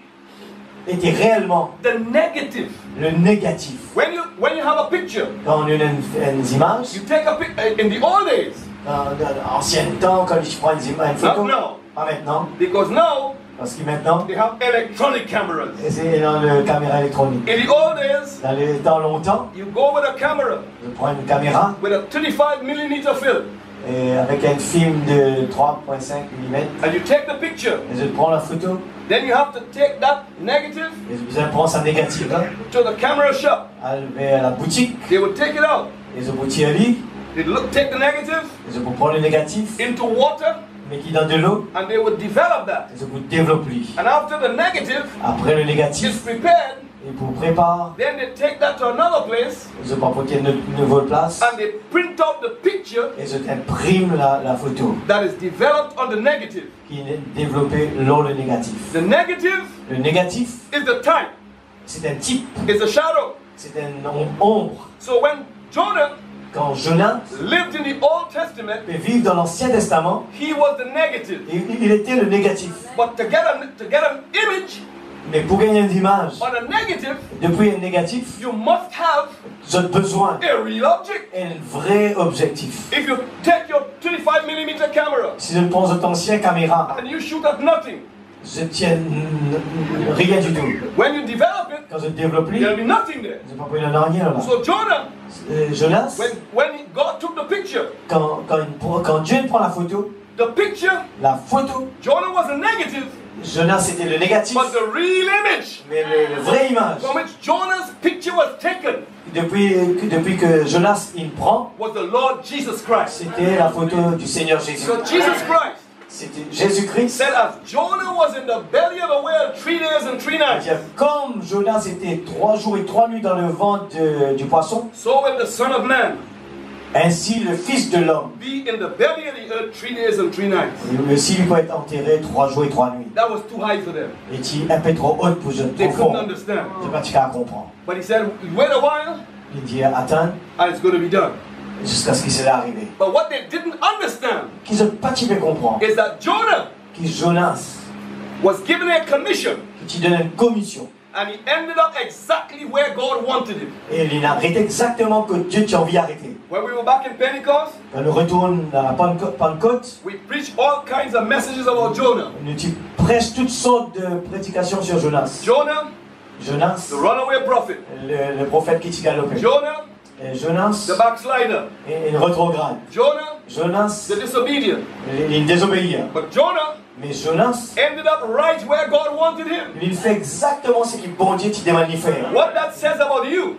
était réellement the negative. le négatif. When you have a picture, Quand on a une image, you take a picture. In the old days, dans l'ancien temps, quand je prends une photo, not now, pas maintenant, because now parce que maintenant, they have electronic cameras. c'est dans la caméra électronique. In the old days, Dans les temps longtemps, you go with a camera je prends une caméra with a 35mm film, et avec un film de 3,5 mm and you take the picture. et je prends la photo Then you have to take that negative et je prends sa négative là, to the camera shop. vers la boutique They would take it out. et je boutique à lui They'd take the negative et je peux prendre le négatif into water, mais qui donne de l'eau and they would develop that. et je peux développer lui. And after the negative Après le is négatif prepared, et pour préparer, then they take that to another place, je peux apporter une nouvelle place and they print out the picture et je t'imprime la photo that is developed on the negative. qui est développée lors le négatif. The negative Le négatif, is the type, c'est un type, is a shadow. c'est un ombre. So when Jonah Quand Jonas lived in the Old Testament, peut vivre dans l'Ancien Testament, he was the negative. il était le négatif. But to get an image Mais pour gagner une image, on a negative, depuis un négatif, you must have j'ai besoin a real object. d'un vrai objectif. If you take your 35mm camera Si je prends cette ancienne caméra, and you shoot at nothing, je tiens rien du tout. when you develop it, Quand je développe lui, there'll be nothing there. je ne peux pas rien là. So Jonah, Jonas, when God took the picture, quand Dieu prend la photo, Jonah was a negative, Jonas c'était le négatif, but the real image mais la vraie image. from which Jonah's picture was taken Depuis que Jonas il prend, was the Lord Jesus Christ. c'était la photo du Seigneur Jésus. So Jesus Christ C'était Jésus-Christ. said, as Jonah was in the belly of the whale 3 days and 3 nights, Comme Jonas était 3 jours et 3 nuits dans le ventre du poisson, so will the Son of Man Ainsi, le Fils de l'homme, be in the belly of the earth 3 days and 3 nights. aussi lui peut être enterré 3 jours et 3 nuits. That was too high for them. Est-il un peu trop haut pour eux? They Trop couldn't fort. understand. C'est pas qu'à comprendre. But he said, wait a while, Il dit attends and it's going to be done. jusqu'à ce qu'il soit arrivé. But what they didn't understand Qu'ils n'ont pas pu comprendre. is that Jonah Que Jonas, was given a commission, qui donne une commission. and he ended up exactly where God wanted him. Et il arrête exactement que Dieu t'a envie d'arrêter. When we were back in Pentecost, Quand nous retournons à la Pentecôte, we preached all kinds of messages about Jonah. nous prêches toutes sortes de prédications sur Jonas. Jonah, Jonas, the runaway prophet. le prophète qui t'y galopait. Jonah, Et Jonas, the backslider. et une rétrograde. Jonah, Jonas, the disobedient. il désobéit. But Jonah Mais Jonas, ended up right where God wanted him. il fait exactement ce que bon Dieu t'a demandé de faire. What that says about you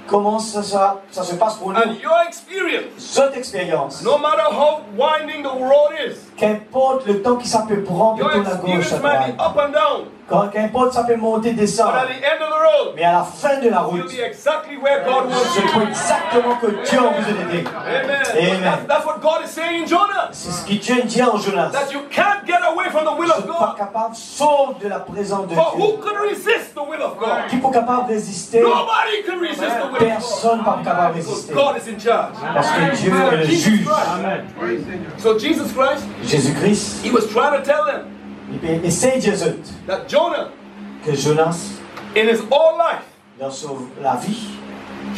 Comment ça se passe pour nous? and your experience, Cette expérience, no matter how winding the road is, qu'importe le temps que ça peut prendre de your tourner à gauche, experience à might be droite, up and down, qu'importe ça peut monter, but descendre, at the end of the road, mais à la fin de la you'll route, be exactly where God wants je you. crois exactement que Dieu a besoin d'aider. Amen. Amen. That's what God is saying in Jonah. C'est ce que Dieu dit en Jonas. That you can't get away from the will Je of ne suis pas God. capable, sauf de la présence de For who Dieu. could resist the will of God? Qui est capable de résister? Nobody can resist the will of God. Personne n'est capable de Because résister. God is in charge. Parce que Dieu est le Jesus juge. Christ. So Jesus Christ, Jésus-Christ, he was trying to tell them il essaie de dire that Jonah, que Jonas, in his whole life, dans la vie,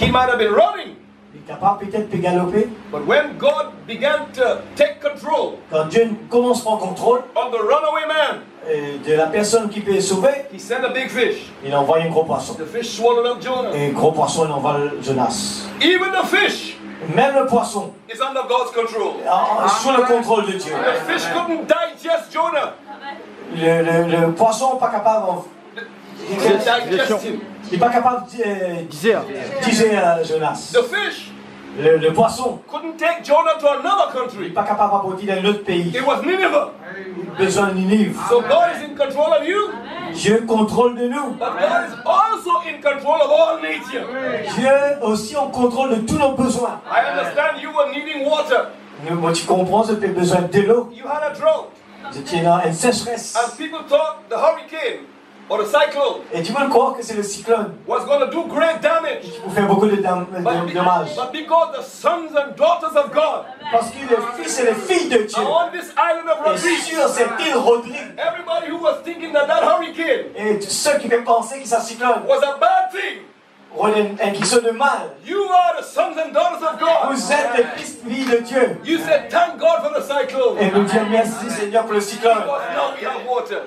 he might have been running, il est capable peut-être de galoper. but when God began to take control Quand Dieu commence à prendre contrôle of the runaway man, de la personne qui peut sauver, he sent a big fish. il envoie un gros poisson. The fish swallowed up Jonah. Et gros poisson, il envoie Jonas. Even the fish Même le poisson, is under God's control. sous le contrôle de Dieu. The fish couldn't digest Jonah. Le poisson n'est pas capable Digest him. il n'est pas capable de digérer Jonas. The fish Le poisson couldn't take Jonah to another il n'est country. pas capable d'apporter dans un autre pays. It was Nineveh. Il a besoin de Ninive. So God is in control of you, Dieu contrôle de nous. but God is also in control of all nature. Dieu aussi en contrôle de tous nos besoins. I understand you were needing water. Moi, tu comprends, tu as besoin de l'eau. You had a drought, Tu es dans une sécheresse. and people thought the hurricane or the cyclone Et tu veux croire que c'est le cyclone was going to do great damage. qui vous fait beaucoup de dommages. But because the sons and daughters of God Parce que les fils et les filles de Dieu, are on this island of et Rodriguez, sur cette île Rodrigue, everybody who was thinking that that hurricane et tous ceux qui pensaient que ça cyclone, was a bad thing, qui sont de mal, you are the sons and daughters of God. vous êtes les fils et filles de Dieu. You said, thank God for the cyclone. Et nous disons merci Seigneur pour le cyclone, Because now we have water.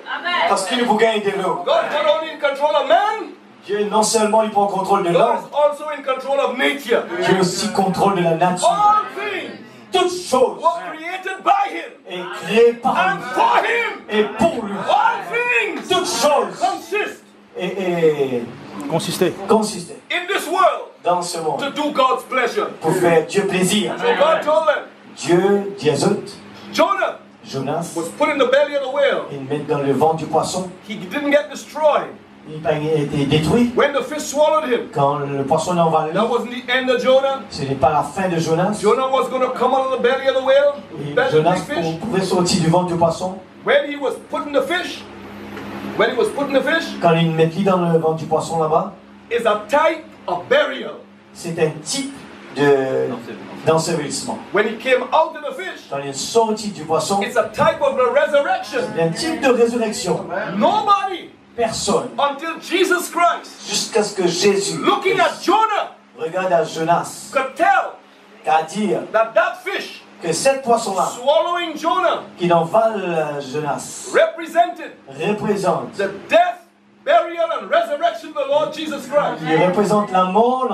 parce qu'il vous gagne de l'eau. God's not only in control of man, Dieu non seulement il prend contrôle de God l'homme, is also in control of nature. Dieu aussi contrôle de la nature. All things Toutes choses were created by Him est créées par and lui for Him. et pour lui. All things Toutes choses consist et consistent in this world dans ce monde to do God's pleasure. pour faire Dieu plaisir. So God told them, Dieu dit aux autres, Jonah Jonas, was put in the belly of the whale. il met dans le ventre du poisson, He didn't get destroyed. il a été détruit. When the fish swallowed him, Quand le poisson l'a envahi, that wasn't the end of Jonah. ce n'est pas la fin de Jonas. Jonah was going to come out of the belly of the whale, Et belly of Jonas the big fish. pouvait sortir du ventre du poisson. When he was put in the fish, Quand il met dans le ventre du poisson là-bas, is a type of burial. c'est un type d'ensevelissement. When he came out of the fish, Quand il est sorti du poisson, it's a type of the resurrection. c'est un type de résurrection. Nobody Personne, until Jesus Christ, jusqu'à ce que Jésus looking at Jonah, regarde à Jonas, could tell qu'à dire that that fish que cette poisson-là, swallowing Jonah qui envale Jonas, represented représente, the death, burial, and resurrection of the Lord Jesus Christ. il représente la mort,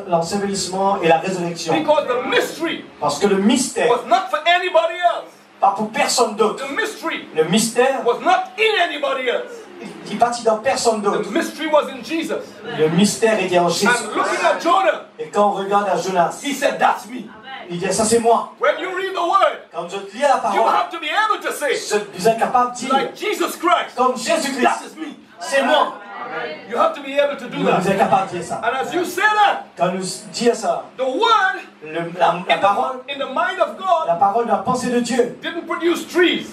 l'ensevelissement et la résurrection. Because the mystery Parce que le mystère, was not for anybody else. pas pour personne d'autre. The mystery Le mystère, was not in anybody else. il est parti dans personne The d'autre. mystery was in Jesus. Le mystère était en Jésus. And looking at Jonah, Et quand on regarde à Jonas, he said, that's me. il dit ça c'est moi. When you read the word, Quand je lis la you parole, have to be able to say, je suis incapable de dire, like Jesus Christ, comme that Jésus-Christ, is me. c'est moi. You have to be able to do Vous êtes that. capable de dire ça. And as you say that, Quand nous disons ça, the word la parole, in the mind of God la parole de la pensée de Dieu, didn't produce trees.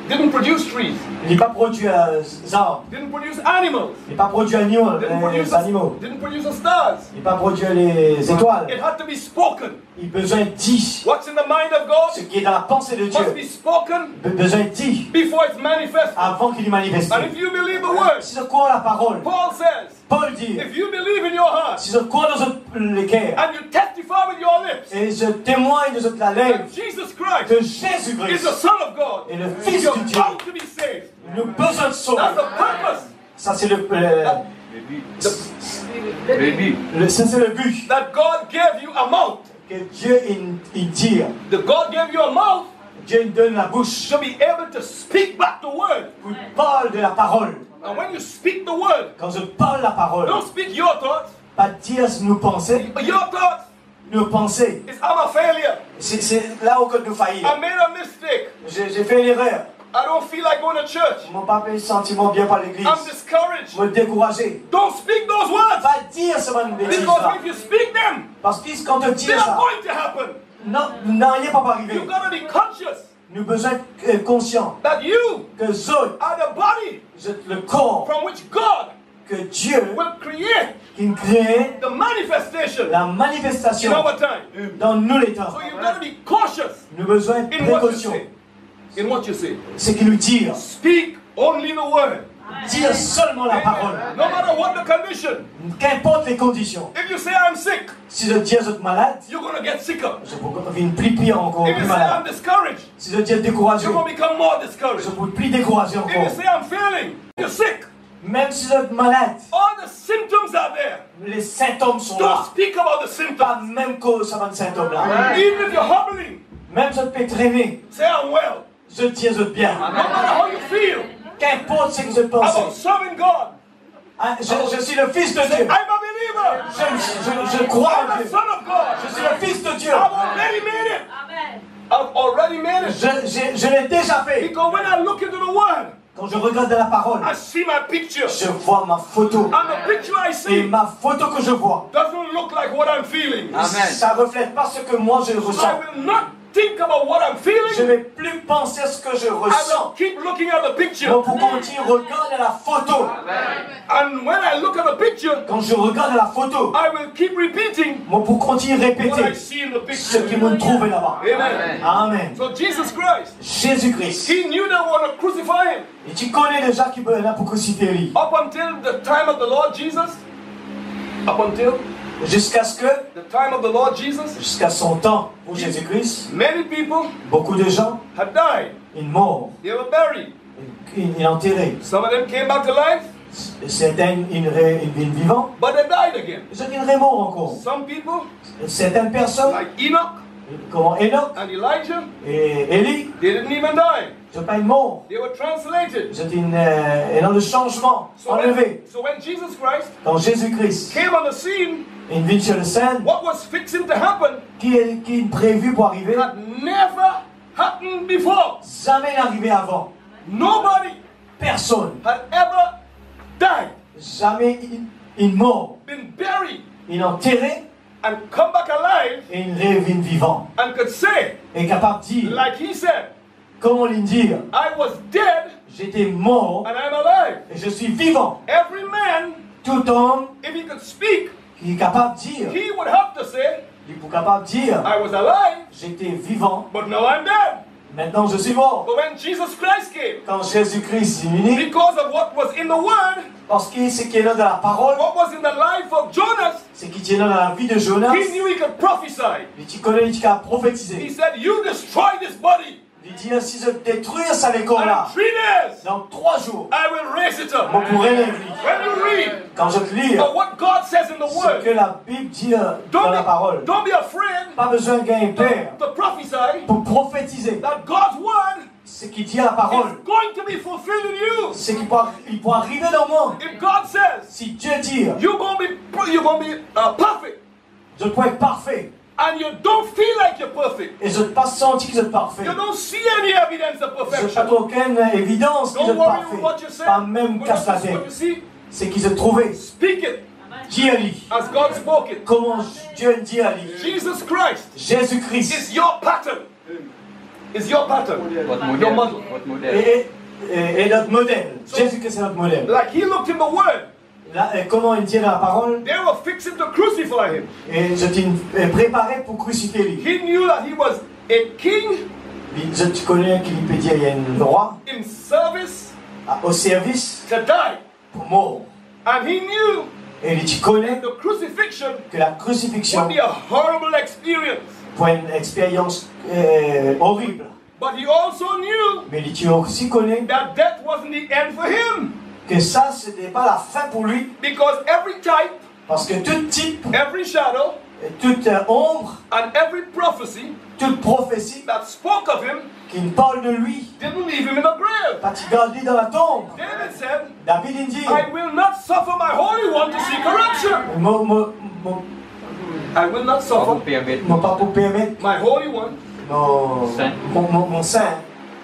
Didn't produce trees. il n'est pas produit arbres, Didn't produce animals. il n'est pas produit animaux, Didn't les animaux, produce the stars. il n'est pas produit les étoiles. It had to be spoken. Il a besoin dit. What's in the mind of God Ce qui est dans la pensée de must Dieu, be spoken besoin dit before it's manifested. avant qu'il y manifeste. And if you believe the word, Si je crois la parole, Paul says, Paul dit, if you believe in your heart si je crois dans le cœur and you testify with your lips et je témoigne de la lèvre that Jesus Christ que is Jésus-Christ the Son of God, est le Fils you're de Dieu, bound to be saved. nous avons besoin de sauver. That's the purpose. Ça c'est ça c'est le but That God gave you a mouth. que Dieu il tire. That God gave you a mouth Dieu il donne la bouche to be able to speak back the word. pour parler de la parole. And when you speak the word, Quand je parle la parole, don't speak your thoughts. pas dire nos pensées, Your thoughts nos pensées. is I'm a failure. C'est là où nous faillons. I made a mistake. J'ai fait l'erreur. I don't feel like going to church. Mon papa a sentiment bien par l'église. I'm discouraged. Me décourager. Don't speak those words. Va dire ce même bêtise Because là. if you speak them, Parce que quand tu dis they are ça, going to happen. non, rien pas arriver. You've got to be conscious Nous besoin être conscients that you que autres, are the body le corps from which God que Dieu will create qui crée the manifestation la in manifestation our time. dans nous les temps. So you've got to be cautious Nous besoin de in what you précaution. say. In what you say. C'est qu'il nous tire. Speak only the word. Dire seulement la parole. No matter what the condition. Qu'importe les conditions. If you say I'm sick, Si je dis être malade, you're going to get sicker. je vais plus pire encore, If plus you say I'm malade. discouraged, Si je dis être découragé, you're going to become more je discouraged. vais plus décourager If you encore. say I'm failing, you're sick. Même si je suis malade, All the symptoms are there. les symptômes sont Don't là. speak about the Pas symptoms. même cause, ça va de symptômes là. Even if you're hobbling, Même si je peux traîner, say I'm well. je dis je bien. No matter how you feel Qu'importe ce que je pense. about serving God, Hein, je suis le Fils de say Dieu. I'm a believer. Je crois en I'm a Dieu. son of God. Je suis le Fils de Dieu. I've already made it. I've already made it. Je l'ai déjà fait. Because when I look into the Word, Quand je regarde la parole, I see my picture. je vois ma photo. And the picture I Et see ma photo que je vois, doesn't look like what I'm feeling. ça ne reflète pas ce que moi je So I ressens. will not think about what I'm Je feeling. ne vais plus penser à ce que je I will ressens. keep looking at the Mais picture. pour continuer, regarde la photo. And when I look at the picture, Quand je regarde la photo, I will keep repeating moi pour continuer à what I répéter see in the ce qui picture. me trouve là-bas. Amen. Amen. So Jesus Christ, Jésus-Christ. He knew they were going to crucify Him. Et tu connais déjà qui peut là pour crucifier lui. Up until the time of the Lord Jesus, up until Jusqu'à ce que, the time of the Lord Jesus, jusqu'à son temps pour Jésus-Christ, many people beaucoup de gens, had died. ils meurent, They were buried. ils enterrés. Some of them came back to life, Certains, ils vivants, but they died again. certains, ils morts encore. Some people, Certaines personnes, like Enoch comme Enoch and Elijah, et Élie, they didn't even die. ne sont pas morts. They were translated. C'est dans le changement, enlevé. So when Jesus Christ Quand Jésus-Christ came on the scene, est venu sur le scène, what was fixing to happen qui est prévu pour arriver, had never happened before. jamais n'arrivé avant. Nobody Personne, had ever died, jamais il mort. been buried, Il enterré and come back alive et il revient vivant. and could say, Et capable de dire, like he said, comment lui dire, I was dead j'étais mort and I'm alive. et je suis vivant. Every man, Tout homme if he could speak, qui est capable de dire, he would have to say, il est capable de dire, I was alive, j'étais vivant, but now I'm dead. maintenant je suis mort. But when Jesus Christ came, Quand Jésus-Christ est venu, because of what was in the Word, parce que ce qui est là dans la parole, what was in the life of Jonas, ce qui est là dans la vie de Jonas, he knew he could prophesy. et tu connais, tu as He prophétisé. said, you destroy this body, Il dit, si je détruis ça les corps and là, in 3 days, dans 3 jours, I will raise it up. on pourrait les lire. When you read Quand je te lis of what God says in the ce Word, que la Bible dit dans la parole, don't be afraid pas besoin de gagner peur to prophesy pour prophétiser. that God's Word Ce qui dit à la parole, is going to be fulfilled in you. c'est qu'il peut arriver dans moi. If God says, Si Dieu dit, you're going to be perfect, je peux être parfait, and you don't feel like you're perfect, et je ne pas sentir que je suis parfait. you don't see any evidence of Je n'ai perfection, pas aucune évidence que je don't suis worry parfait. what you say, Pas même but casse la this is what tête. you see. c'est qu'il se trouvait. Speak it Dis-le. as God spoke it. Comment Dieu dit à lui. Jesus Christ Jésus-Christ is your pattern. Is your pattern. What Your model? model. What model? est notre modèle. Jésus-Christ est notre modèle. Like he looked in the Word. Là, comment il dit dans la parole? They were fixing to crucify him. Et je t'ai préparé pour crucifier lui. He knew that he was a king Tu connais qu'il peut dire il y a un roi in service au service to die. pour mort. And he knew Et tu connais the crucifixion que la crucifixion would be a horrible experience. pour une expérience horrible. But he also knew Mais tu aussi connais that death wasn't the end for him. que ça, ce n'est pas la fin pour lui. Because every type, Parce que tout type, every shadow, toute ombre, and every prophecy toute prophétie that spoke of him qui parle de lui, didn't leave him in the grave. pas tu gardes lui dans la tombe. David said, David il dit, I will not suffer my Holy One to see corruption. I will not suffer mon pas pour permettre my Holy One mon saint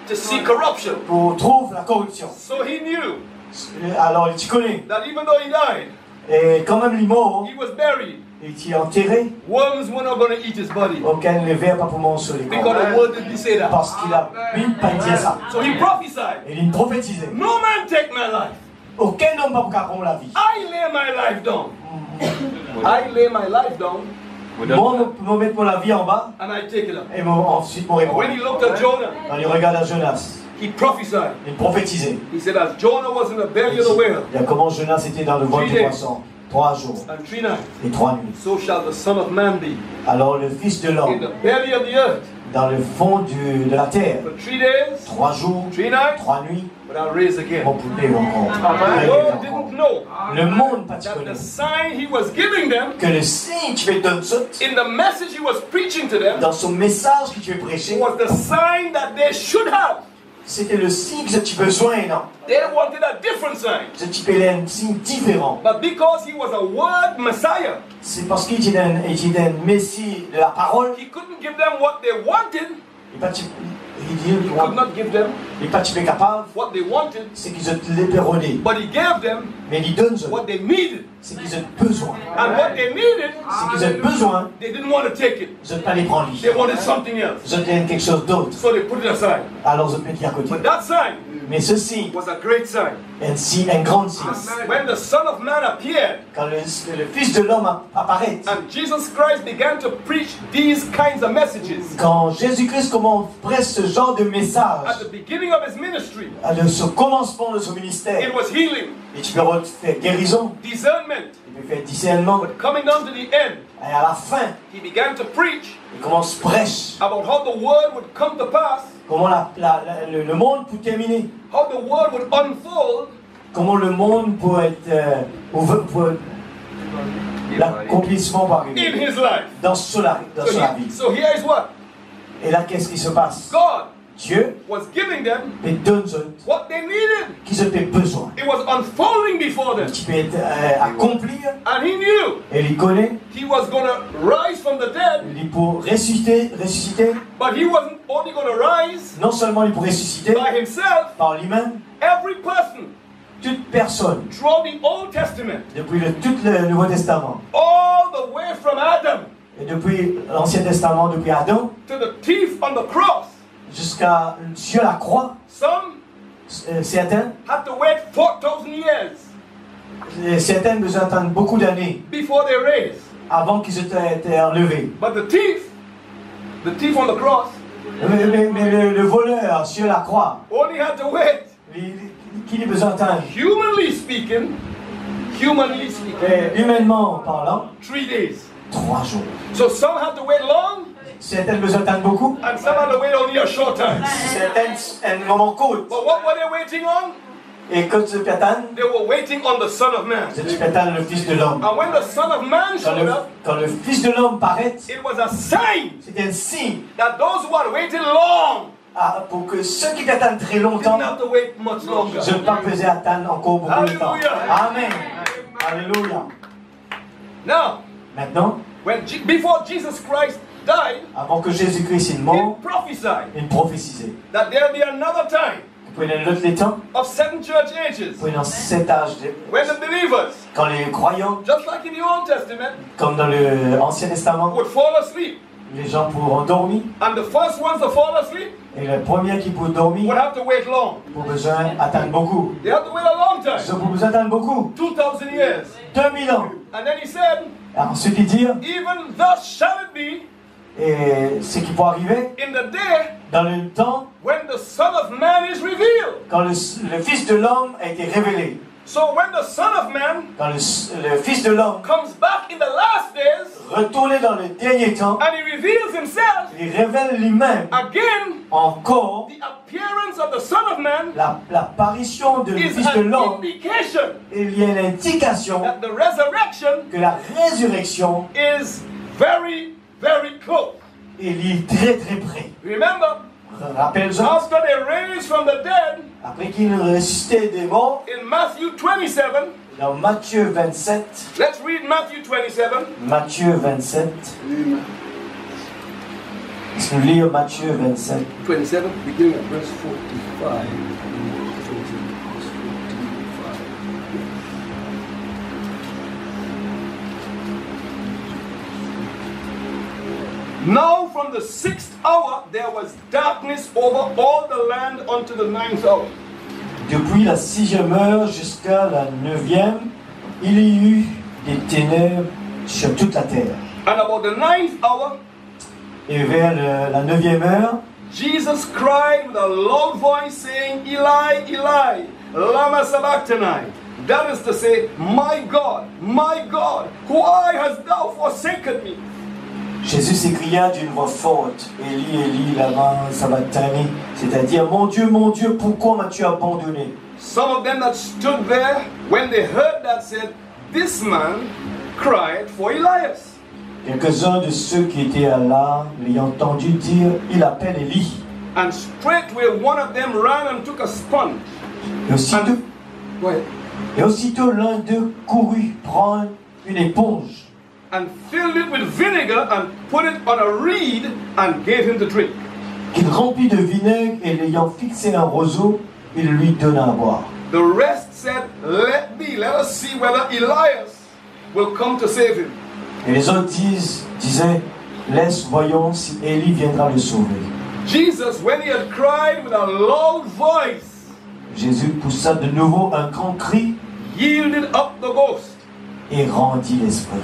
to see corruption. pour trouver la corruption. So he knew Alors tu connais. that even though he died, Et quand même il est mort, he was buried. il est enterré, Worms were not going to eat his body. aucun ne verra pas pour manger sur les Because corps. the word didn't say that. Parce qu'il a même pas dit ça. So he prophesied, Et il prophétisait. no man take my life. Aucun homme pas pour prendre la vie. I lay my life down. I lay my life down Moi, me mettre la vie en bas and I take it up. et ensuite mon When répondre. he looked at Jonah, Quand il regarde à Jonas, he prophesied. il prophétisait. He said, as Jonah was in the belly of the whale, Il y a comment Jonas était dans le ventre du poisson. 3 jours and 3 nights, et 3 nuits. so shall the Son of Man be Alors le Fils de in l'homme, the belly of the earth dans le fond de la terre, for 3 days, 3 jours, 3 nights, 3 nuits, but I'll raise again. mon poulet encore. The world didn't know Le monde pas that connu the sign he was giving them, que le signe que tu veux donner in the message he was preaching to them, dans son message que tu veux prêcher, was the sign that they should have. c'était le signe que tu as besoin, non? They wanted a different sign. Que tu peux un signe différent. But because he was a word Messiah, C'est parce qu'il était un messie de la parole. he couldn't give them what they wanted. Il pas He could not give them il pas capable. what they wanted, C'est qu'ils ont libéré. but he gave them Mais il donne what they needed. c'est qu'ils ont besoin. And what they needed, C'est qu'ils ont besoin. they didn't want to take it. Ils ont pas les prendre. They wanted something else. Ils ont quelque chose d'autre. So they put it aside. Alors ils ont mis à côté. But that sign Mais ce signe, was a great sign. un grand signe. When the Son of Man appeared Quand le Fils de l'homme apparaît, and Jesus Christ began to preach these kinds of messages quand Jésus-Christ commence prêche ce genre de message, at the beginning of his ministry, à ce commencement de son ministère, it was healing, et tu peux faire guérison, discernment. tu peux faire discernement, But coming down to the end, et à la fin, he began to preach il commence prêche. about how the word would come to pass, Comment le monde peut terminer. how the word would unfold, Comment le monde peut être ouvert pour l'accomplissement par in arriver his life. dans sa vie. So here is what Et là, qu'est-ce qui se passe? God Dieu was giving them les donne what they needed. qu'ils ont besoin. It was unfolding before them. Qui peut être accompli. And he knew Et il connaît. he was going to rise from the dead, Il peut ressusciter. but he wasn't only going to rise Non seulement il peut ressusciter by himself. par lui-même, Every person toute personne, throughout the Old Testament, depuis tout le Nouveau Testament, all the way from Adam et depuis l'Ancien Testament, depuis Adam, to the thief on the cross, jusqu'à sur la croix, some certains had to wait 4,000 years certains besoin d'attendre beaucoup d'années before they raised. avant qu'ils aient été enlevés. But the thief on the cross, Mais le voleur sur la croix, only had to wait, qu'il a besoin d'attendre, humanly speaking, humainement parlant, 3 days. 3 jours. So some had to wait long, Certains besoin d'attendre beaucoup, and some had to wait only a short time. certains un moment court. But what were they waiting on? Et quand tu peux attendre, They were waiting on the Son of Man. tu peux attendre le Fils de l'homme. And when the Son of Man showed up, Quand le Fils de l'homme paraît, it was a sign c'est un signe that those who had waited long pour que ceux qui t'attendent très longtemps didn't have to wait much longer. ne pas peser attendre encore beaucoup de temps. Alléluia. Amen. Alléluia. Now, Maintenant, before Jesus Christ died, avant que Jésus-Christ est he mort, prophesied il prophétisait that there'll be another time Vous pouvez noter les temps. of 7 church ages. Vous pouvez dans 7 âges. When the believers, Quand les croyants, just like in the Old Testament, comme dans l'Ancien Testament, would fall asleep. les gens pourront dormir. And the first ones to fall asleep Et le premier qui peut dormir, would have to wait long. pour besoin attendre beaucoup. They have to wait a long Ils time. ont pour besoin attendre beaucoup. 2,000 years. 2000 ans. And then he said, Ensuite, il dit, even thus shall it be et ce qui peut arriver in the day dans le temps when the Son of Man is revealed. quand le Fils de l'homme a été révélé. So when the Son of Man Quand le Fils de l'homme comes back in the last days retourné dans le dernier temps, and he reveals himself il révèle lui-même again, encore the appearance of the Son of Man l'apparition de is Fils de an l'homme. indication Il y a l'indication that the resurrection que la résurrection is very, very close. il est très très près. Remember, Rappelle-toi, after they raised from the dead après qu'il ressuscité des morts, in Matthew 27, dans Matthieu 27, let's read Matthew 27. Matthieu 27, laisse-nous lire Matthieu 27. 27, beginning at verse 45. Now from the 6th hour there was darkness over all the land unto the 9th hour. Depuis la 6e heure jusqu'à la 9e, il y eut des ténèbres sur toute la terre. And about the 9th hour, Et vers la 9e heure, Jesus cried with a loud voice, saying, Eli, Eli, lama sabachthani. That is to say, my God, why hast thou forsaken me? Jésus s'écria d'une voix forte, Élie, Élie, lama sabachthani, c'est-à-dire, mon Dieu, pourquoi m'as-tu abandonné? Some of them that stood there, when they heard that, said, this man cried for Elias. Quelques-uns de ceux qui étaient là, l'ayant entendu dire, il appelle Élie. And straightway one of them ran and took a sponge. Go ahead. Et aussitôt l'un d'eux courut prendre une éponge And filled it with vinegar and put it on a reed and gave him to drink. qu'il remplit de vinaigre et l'ayant fixé un roseau, il lui donna à boire. The rest said, let us see whether Elias will come to save him. Et les autres disaient, laisse, voyons si Élie viendra le sauver. Jesus, when he had cried with a loud voice, Jésus poussa de nouveau un grand cri yielded up the ghost. et rendit l'esprit.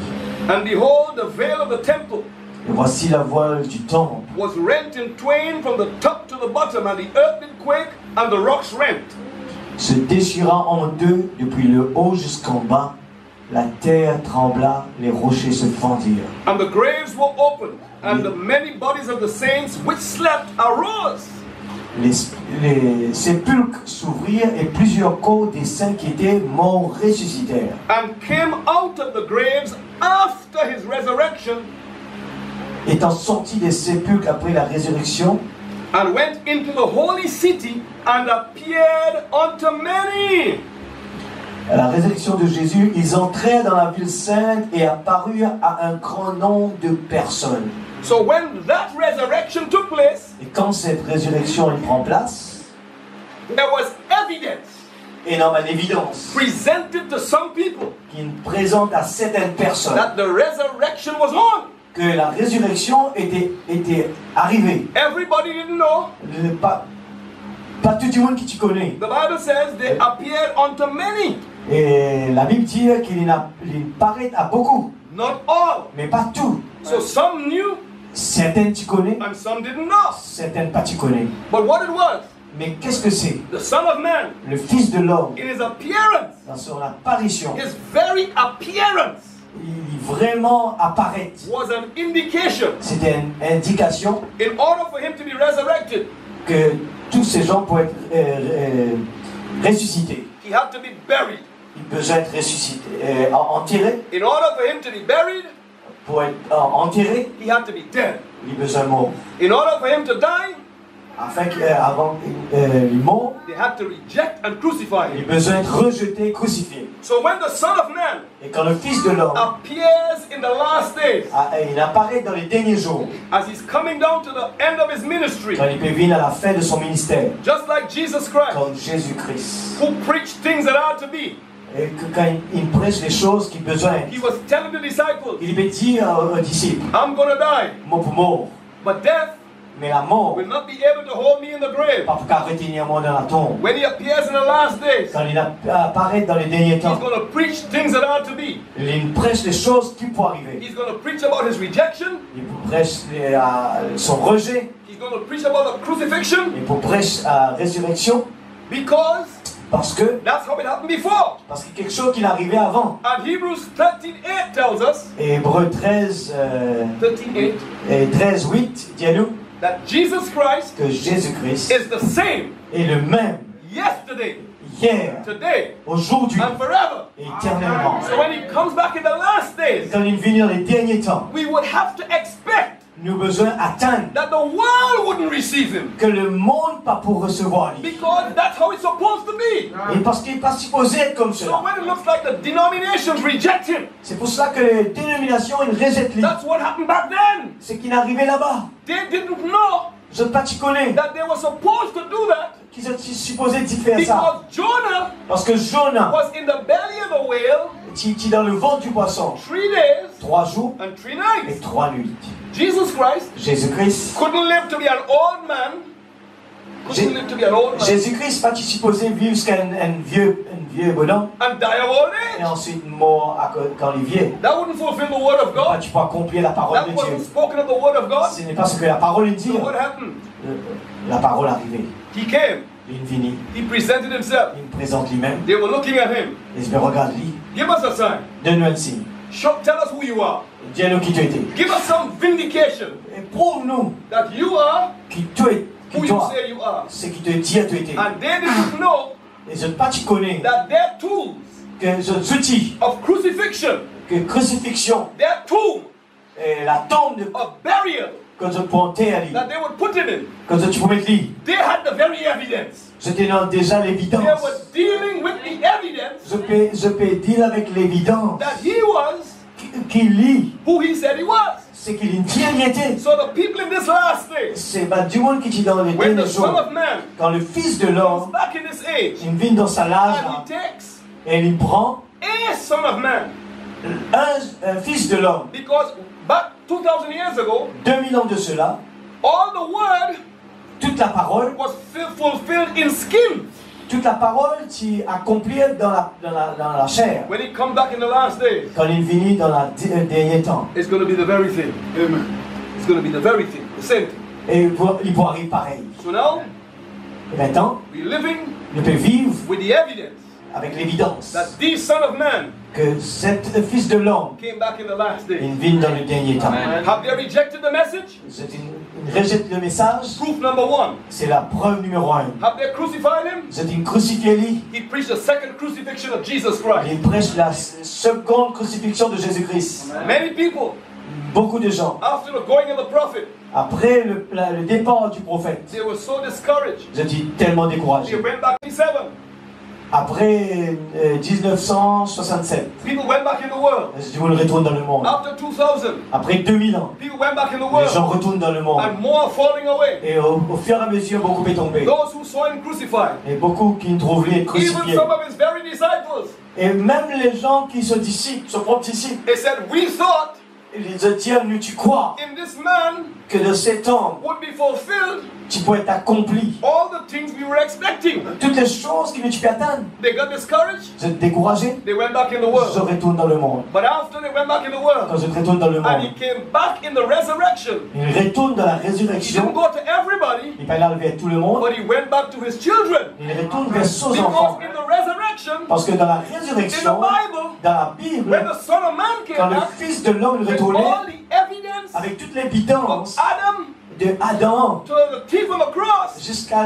And behold, the veil of the temple Et voici la voile du temple was rent in twain from the top to the bottom, and the earth did quake, and the rocks rent. se déchira en deux depuis le haut jusqu'en bas. La terre trembla, les rochers se fendirent. And the graves were opened, and the many bodies of the saints which slept arose. Les sépulcres s'ouvrirent et plusieurs corps des saints qui étaient morts ressuscitèrent. And came out of the graves after his resurrection, Étant sortis des sépulcres après la résurrection, and went into the holy city, and appeared unto many. à la résurrection de Jésus, ils entrèrent dans la ville sainte et apparurent à un grand nombre de personnes. So when that resurrection took place, Et quand cette résurrection prend place, there was evidence énorme évidence presented to some people qui présente à certaines personnes that the resurrection was on. que la résurrection était arrivée. Everybody didn't know. Pas tout le monde que tu connais. The Bible says they appeared unto many. Et la Bible dit qu'il paraît à beaucoup, Not all. mais pas tout. So some knew Certaines tu connais, and some didn't know. certaines pas tu connais. But what it was, Mais qu'est-ce que c'est? the Son of Man, Le Fils de l'homme, in his appearance, dans son apparition, his very appearance il vraiment apparaît. was an indication C'était une indication in order for him to be resurrected. que tous ces gens pourraient être ressuscités. He had to be buried. Il besoin être ressuscité, enterré. In order for him to be buried, Pour être enterré, he had to be dead. il besoin mort. In order for him to die, afin qu'avant qu'il monte, they had to reject and crucify il him. a besoin d'être rejeté, crucifié. So when the Son of Man Et quand le Fils de l'homme, appears in the last days, il apparaît dans les derniers jours, as he's coming down to the end of his ministry, quand il peut venir à la fin de son ministère, just like Jesus Christ, comme Jésus-Christ, who preached things that are to be, et que quand il prêche les choses qu'il a besoin, he was telling the disciples, il peut dire aux disciples, I'm going to die, mot pour mot, but death mais la mort, will not be able to hold me in the grave. pas pour retenir moi dans la tombe. When he appears in the last days, Quand il apparaît dans les derniers he's temps, going to preach things that are to be. il prêche les choses qui pourraient arriver. He's going to preach about his rejection. Il prêche son rejet, He's going to preach about the crucifixion, il prêche la résurrection, because parce que that's how it happened before. qu'il y a quelque chose qui est arrivé avant. And Hebrews 13:8 tells us, Et Hébreux 13, 13:8, et 13, 8, dis-nous that Jesus Christ que Jésus-Christ is the same est le même yesterday, hier, today, aujourd'hui and forever. et éternellement. So when he comes back in the last days, Quand il vient dans les derniers temps, we would have to expect nous avons besoin d'atteindre that the world wouldn't receive him, que le monde pas pour recevoir lui. because that's how it's supposed to be. Et parce qu'il n'est pas supposé être comme So cela. when it looks like the denominations reject him, C'est pour cela que les dénominations ils rejettent lui. that's what happened back then. C'est qu'il est arrivé là-bas. They didn't know Je ne sais pas t'y connais. that they were supposed to do that, Qu'ils sont supposés d'y faire ça. because Jonah Parce que Jonah, was in the belly of the whale qui est dans le ventre du poisson, 3 days 3 jours and 3 et nights. 3 nuits. Jesus Christ Jésus-Christ, couldn't live to be an old man. Couldn't live to be an old man Jésus-Christ pas supposé vivre jusqu'à un vieux bonhomme and die of old et age. ensuite mort quand il est vieux. That wouldn't fulfill the word of Pas God. tu peux accomplir la parole That de wasn't Dieu. spoken of the word of God. Ce n'est pas ce que la parole dit. So what happened? La parole arrivée. He came. Il vient, He presented himself. il présente lui-même. They were looking at him. Et je me regarde lui. Give us a sign. Donne-nous un signe. Tell us who you are. Dis-nous qui tu étais. Give us some vindication Et prouve-nous that you are qui tu es. who Qui you toi. say you are. Ce qui te dit à tu étais. And they didn't know Et je ne pas tu connais that their tools que les outils of crucifixion, que crucifixion their tomb et la tombe de, of burial que je pointais à lui, that they would put it in, que je pouvais mettre lui, they had the very evidence. j'étais dans déjà They l'évidence. were dealing with the evidence Je peux dire avec l'évidence that he was qu'il lit, who he said he was. c'est qu'il y était. So the people in this last day, C'est pas du monde qui dit dans les when derniers the Son jours, of Man quand le Fils de comes l'homme, back in this age, il vient dans sa l'âge and là, he takes et il prend a Son of Man, un Fils de l'homme. because back 2000 years ago, 2000 ans de cela, all the word toute la parole, was fulfilled in skin. toute la parole qui accomplit dans la chair. When he comes back in the last days, Quand il vient dans le dernier temps. it's going to be the very thing. Amen. It's going to be the very thing, the same thing. Et il pourra arriver pareil. So now, Et maintenant, we're living il peut vivre with the evidence avec l'évidence that the Son of Man que cet Fils de l'homme, came back in the last days. il vient dans le dernier temps. Have they rejected the message? Il rejette le message, Proof number 1. c'est la preuve numéro 1. Have they crucified him? C'est une crucifié lui. He preached the second crucifixion of Jesus Christ. Il prêche la seconde crucifixion de Jésus-Christ. Many people, Beaucoup de gens, after the going of the prophet, après le départ du prophète, they were so discouraged. je dis tellement They découragés. went back to 7. Après 1967, People went back in the world. je dis on retourne dans le monde. After 2000, Après 2000 ans, people went back in the les gens world. retournent dans le monde. And more falling away. Et au fur et à mesure, beaucoup est tombé. Those who saw him crucified. Et beaucoup qui ne trouvent lui être Even crucifié. some of his very disciples. Et même les gens qui sont disciples, son propre disciple, They said, we thought ils disent, nous tu crois in this man que de cet homme, would be fulfilled tu peux être accompli. all the things we were expecting. Toutes les choses que tu peux atteindre. They got discouraged. Vous êtes découragé, They went back in the je world. retourne dans le monde. But after they went back in the world, Quand je retourne dans le and he monde, came back in the resurrection, il retourne dans la he résurrection. didn't go to everybody, Il va aller vers tout le monde. but he went back to his children. Il retourne vers ses Because enfants. in the resurrection, Parce que dans la in the résurrection, Bible, dans la when Bible, the Son of Man quand came le back, Fils de l'homme est with retourné, all the evidence avec toute of l'évidence Adam de Adam to the thief on the cross, jusqu'à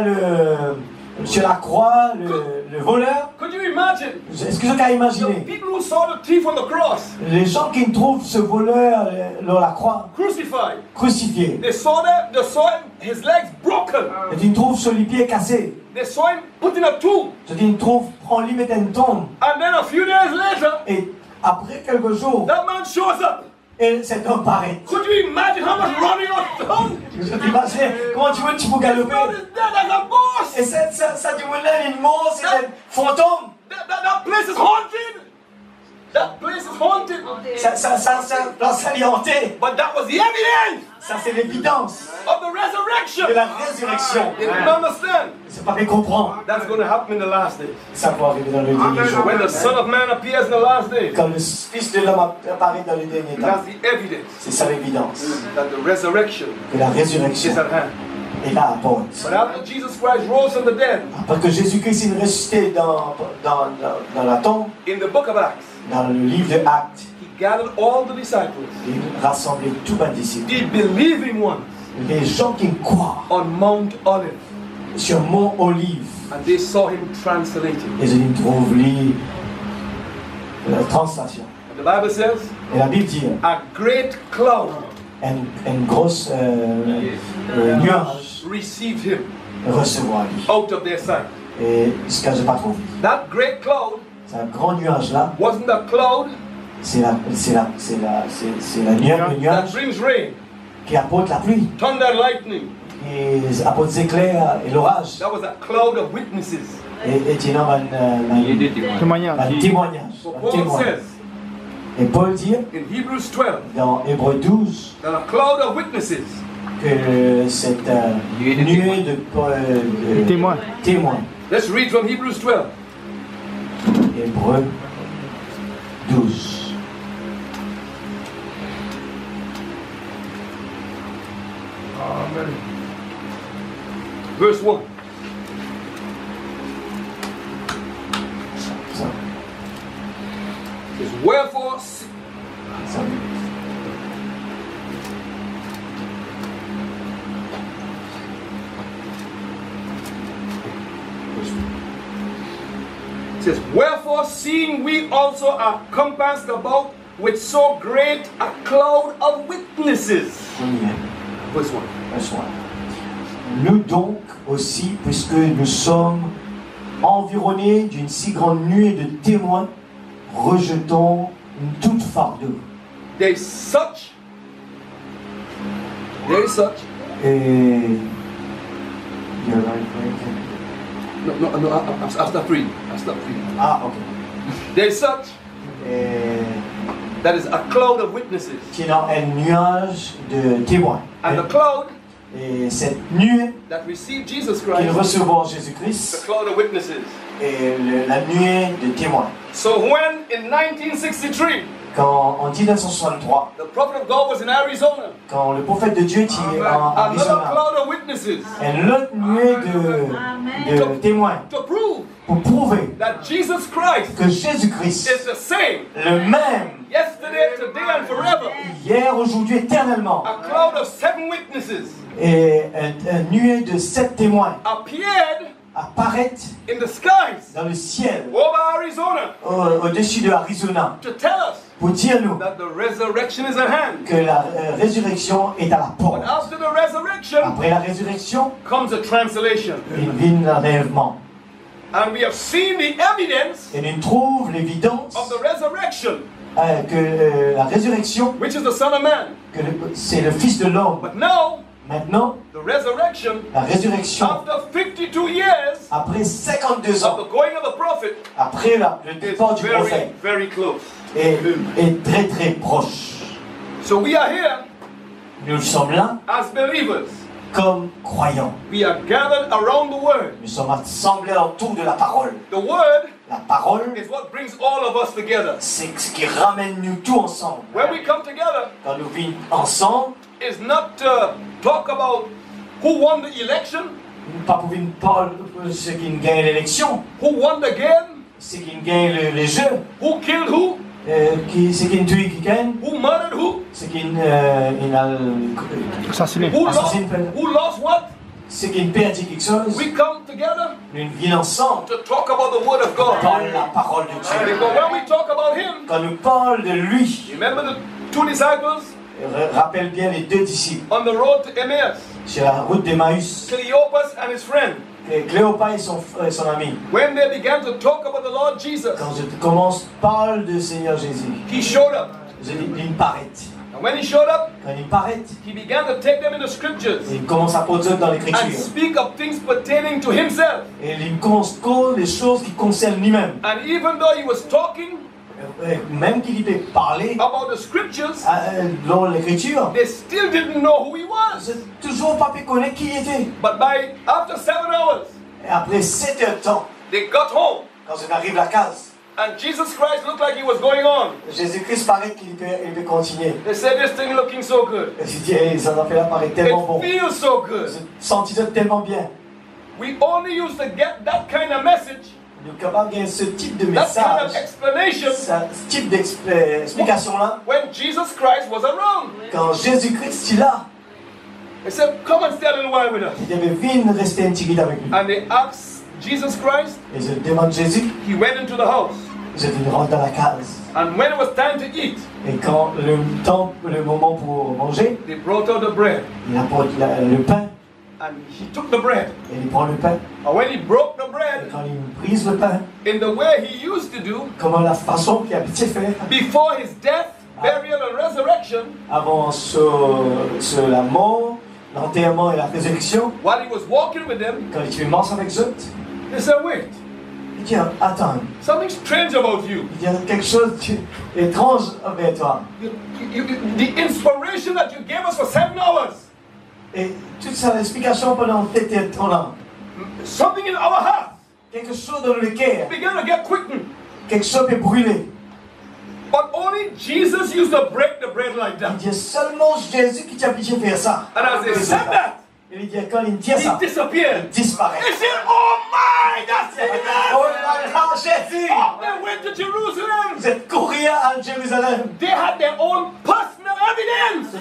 Sur la croix, le voleur, Could you imagine? est-ce que vous avez The imaginé people who saw the thief on the cross, les gens qui trouvent ce voleur dans la croix crucified, crucifié, they saw him, his legs broken. et ils trouvent sur les pieds cassés, They saw him put in a tomb. ils trouvent prend lui mettre une tombe, And then a few days later, et après quelques jours, that man shows up. et cet homme paraît. Could you imagine how much running was done? Je t'imagine comment tu veux galoper. God is dead as a boss. Et ça tu vois là, une monstre, c'est un fantôme. That place is haunted. That place is haunted. Ça est hanté. But that was the evidence Ça c'est l'évidence of the resurrection. de la résurrection. They didn't understand. C'est pas bien comprendre. That's going to happen in the last days. Ça va arriver dans le dernier jour. When the Son of Man appears in the last days, Quand le Fils de l'homme apparaît dans le dernier temps, that's the evidence c'est ça l'évidence. that the resurrection Que la résurrection is at hand. est là à porte. But after Jesus Christ rose from the dead, Parce que Jésus-Christ est ressuscité dans la tombe, in the book of Acts, dans le livre de Actes, he gathered all the disciples, il rassemblait tous les disciples. the believing ones, Les gens qui croient on Mount Olive, sur Mont Olive. and they saw him translating. Et ils trouvent la translation. And the Bible says, Et la Bible dit a great cloud une grosse nuage received him recevoir lui. out of their sight. Et ce que j'ai pas trouvé. That great cloud C'est un grand nuage là. wasn't a cloud C'est le that nuage brings rain, qui apporte la pluie. thunder, lightning. Et apporte les éclairs et l'orage. That was a cloud of witnesses. Et tu as un témoignage. So Un Paul témoin. says Et Paul dit in Hebrews 12 dans Hébreux 12 that a cloud of witnesses que cette nuée de Témoins. témoins. Let's read from Hebrews 12. Hébreux 12. Verse 1. Ça, It says, wherefore, ça. it says, wherefore, seeing we also are compassed about with so great a cloud of witnesses. Verse 1. Verse 1. Nous donc aussi, puisque nous sommes environnés d'une si grande nuée de témoins, rejetons toute fardeau. There is such. Et I'll stop reading. ah, ok. There is such. Et That is a cloud of witnesses. qui est un nuage de témoins. And the cloud Et cette nuée that received Jesus qui Christ, recevons the Jésus-Christ, cloud of witnesses. est la nuée de témoins. So when in 1963, Quand en 1963, the prophet of God was in Arizona, quand le prophète de Dieu était en another Arizona, cloud of witnesses une autre nuée de témoins to prove pour prouver that Jesus Christ que Jésus-Christ is the same le même yesterday, today, and forever. hier, aujourd'hui, éternellement, A cloud of 7 witnesses et un nuée de 7 témoins appeared apparaît in the skies dans le ciel over Arizona au-dessus de Arizona to tell us pour dire nous that the resurrection is at hand. que la résurrection est à la But porte. after the resurrection Après la résurrection, comes a translation. il vient l'enlèvement. And we have seen the evidence Et nous trouvons l'évidence of the resurrection, que la résurrection, which is the Son of Man. que c'est le Fils de l'homme. But now, Maintenant, the resurrection, la résurrection, after 52 years après 52 of ans, the going of the prophet, après le is départ du very, prophète, very close. est très très proche. So we are here Nous sommes là as believers. comme croyants. We are gathered around the Word. Nous sommes assemblés autour de la parole. The Word La parole, is what brings all of us together. c'est ce qui ramène nous tous ensemble. When we come together, Quand nous vivons ensemble, is not to talk about who won the election, nous ne pas pour parler de ceux qui gagnent l'élection, who won the game, ceux qui gagnent les jeux, who killed who, ceux qui tuent qui gagnent, who murdered who, ceux qui Assassiné. who lost, assassine, who lost what, C'est qu'une paix dit quelque chose. We come together Nous venons ensemble to talk about the Word of God. dans la parole de Dieu. Because when we talk about Him, Quand nous parlons de lui, remember the two disciples rappelle bien les deux disciples on the road to Emmaus, sur la route d'Emmaüs, Cleopas and his friend. Cléopas et son ami. When they began to talk about the Lord Jesus, Quand je commence, parle du Seigneur Jésus. He showed up. Il paraît. And when He showed up, Quand il paraît, He began to take them in the scriptures il commence à produire dans and l'écriture. speak of things pertaining to Himself. Et il commence les choses qui concernent lui-même. And even though He was talking Même qu'il était parlé about the scriptures, dans l'écriture, they still didn't know who He was. je n'ai toujours pas pu connaître qui il était. But after 7 hours, Et après 7 heures de temps, they got home. quand on arrive à la case, And Jesus Christ looked like He was going on. Jésus-Christ paraît qu'il peut continuer. They said, this thing looking so good. Et je dis, hey, ça paraît tellement bon. It feels so good. Je sentis ça tellement bien. We only used to get that kind of message, Nous sommes capables de gagner ce type de that kind of message, explanation, ce type d'explication-là, when Jesus Christ was around. quand Jésus-Christ est là. They said, come and stay a little while with us. Il devait venir rester un petit peu avec lui. And they asked Jesus Christ. Et je demande Jésus, He went into the house. je dis, rentre dans la case. And when it was time to eat, Et quand le moment pour manger, they brought out the bread. il apporte le pain, And He took the bread. et il prend le pain. And when He broke the Et bread, quand il brise le pain, in the way He used to do, comme la façon qu'il habitait faire, before His death, burial, and resurrection, avant la mort, l'enterrement et la résurrection, while He was walking with them, quand il marche avec eux, they said, wait, il dit, attends, something strange about you. il y a quelque chose d'étrange avec toi. The inspiration that you gave us for 7 hours, Et toute sa explication pendant cet temps-là, something in our heart quelque chose dans le cœur, began to get quickened. quelque chose peut brûler. But only Jesus used to break the bread like Il that. dit seulement Jésus qui t'a obligé de faire ça. And as they said that, Il dit quand il dit He ça, disappeared. il disparaît. They said, oh my, that's Oh it. là là, Jésus! They went to Jerusalem. Vous êtes courrier à Jérusalem. They had their own personal evidence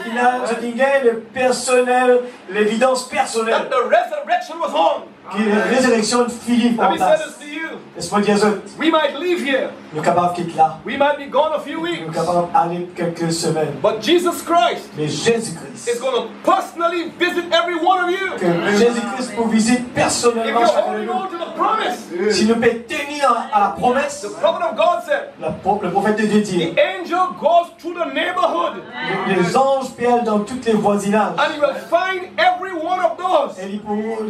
Ce qui gagne le personnel, l'évidence personnelle, that the resurrection was on. que la résurrection Philippe Let en me say place. this to you. Laisse-moi dire ça. We might leave here. Nous sommes capables de quitter là. We might be gone a few Nous weeks. sommes capables d'aller quelques semaines. But Jesus Christ Mais Jésus-Christ, is going to personally visit every one of you. que Jésus-Christ vous visite If personnellement you're chacun de holding nous. on to the promise, Si nous pouvons tenir à la promesse, the prophet of God said, le prophète de Dieu dit, the angel goes through the neighborhood les anges pèlent dans tous les voisinages. and he will find every one of those Et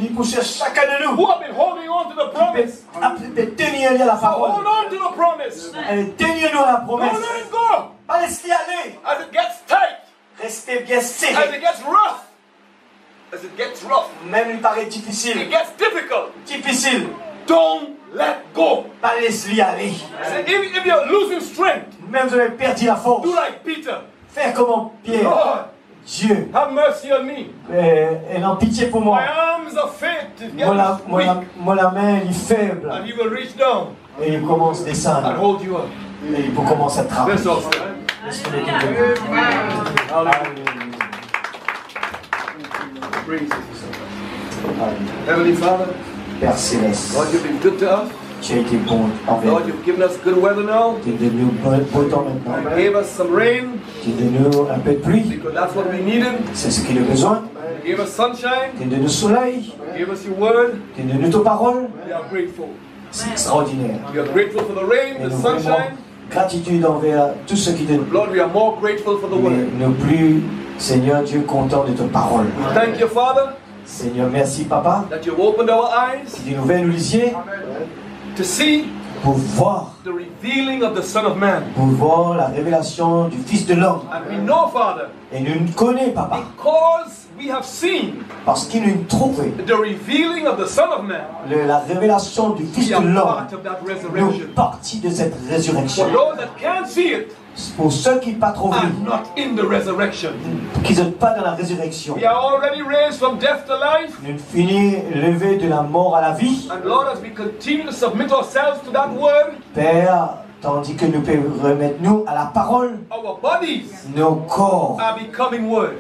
il pour chercher chacun de nous. who have been holding on to the promise. De tenir à la So parole. hold on to the promise. Et tenir-nous à la Don't promesse. let it go. Pas laisser aller. As it gets tight, Restez bien as serrés. it gets rough, as it gets rough, Même il paraît it difficile. gets difficult. Difficile. Don't let go. Pas laisser aller. So if you're losing strength, Même vous avez perdu la force. do like Peter. Faire comme Pierre. Lord, Dieu. have mercy on me. Et en pitié pour moi. My arms are faint. Moi la main il est faible. And he will reach down Et il commence à and descendre. hold you up. Et il commence à travailler. Let's all stand. Laisse-le tomber. Hallelujah. Praise you. Heavenly Father, Père Céleste, Lord, you've been good to us. tu as été bon envers Lord, nous. you've given us good weather now. Tu es donné beau temps maintenant. You gave us some rain Tu es donné un peu de pluie. because that's what we needed. C'est ce qu'il a besoin. You gave us sunshine. Tu es donné le soleil. You gave us your word. Tu es donné ta parole. We are grateful. C'est extraordinaire. We are grateful for the rain, Et the nous vraiment sunshine. gratitude envers tout ce qui donne. Lord, we are more grateful for the Mais word. nous plus, Seigneur Dieu, content de ta parole. Thank you, Father, Seigneur, merci Papa. that you've opened our eyes Tu nous ouvres les yeux to see pour voir, the revealing of the Son of Man. la révélation du Fils de l'homme. And we know, Father, Et nous nous connaissons, Papa, because we have seen parce qu'il nous trouve the revealing of the Son of Man, la révélation du Fils we de are l'homme. part of that Nous resurrection. partie de cette résurrection. For those that can't see it, Pour ceux qui n'ont pas trouvé, are not in the resurrection. qui ne sont pas dans la résurrection, We are already raised from death to life. nous finissons lever de la mort à la vie. And Lord, as we continue to submit ourselves to that word, Père, tandis que nous pouvons remettre nous à la parole, our bodies nos corps are becoming word.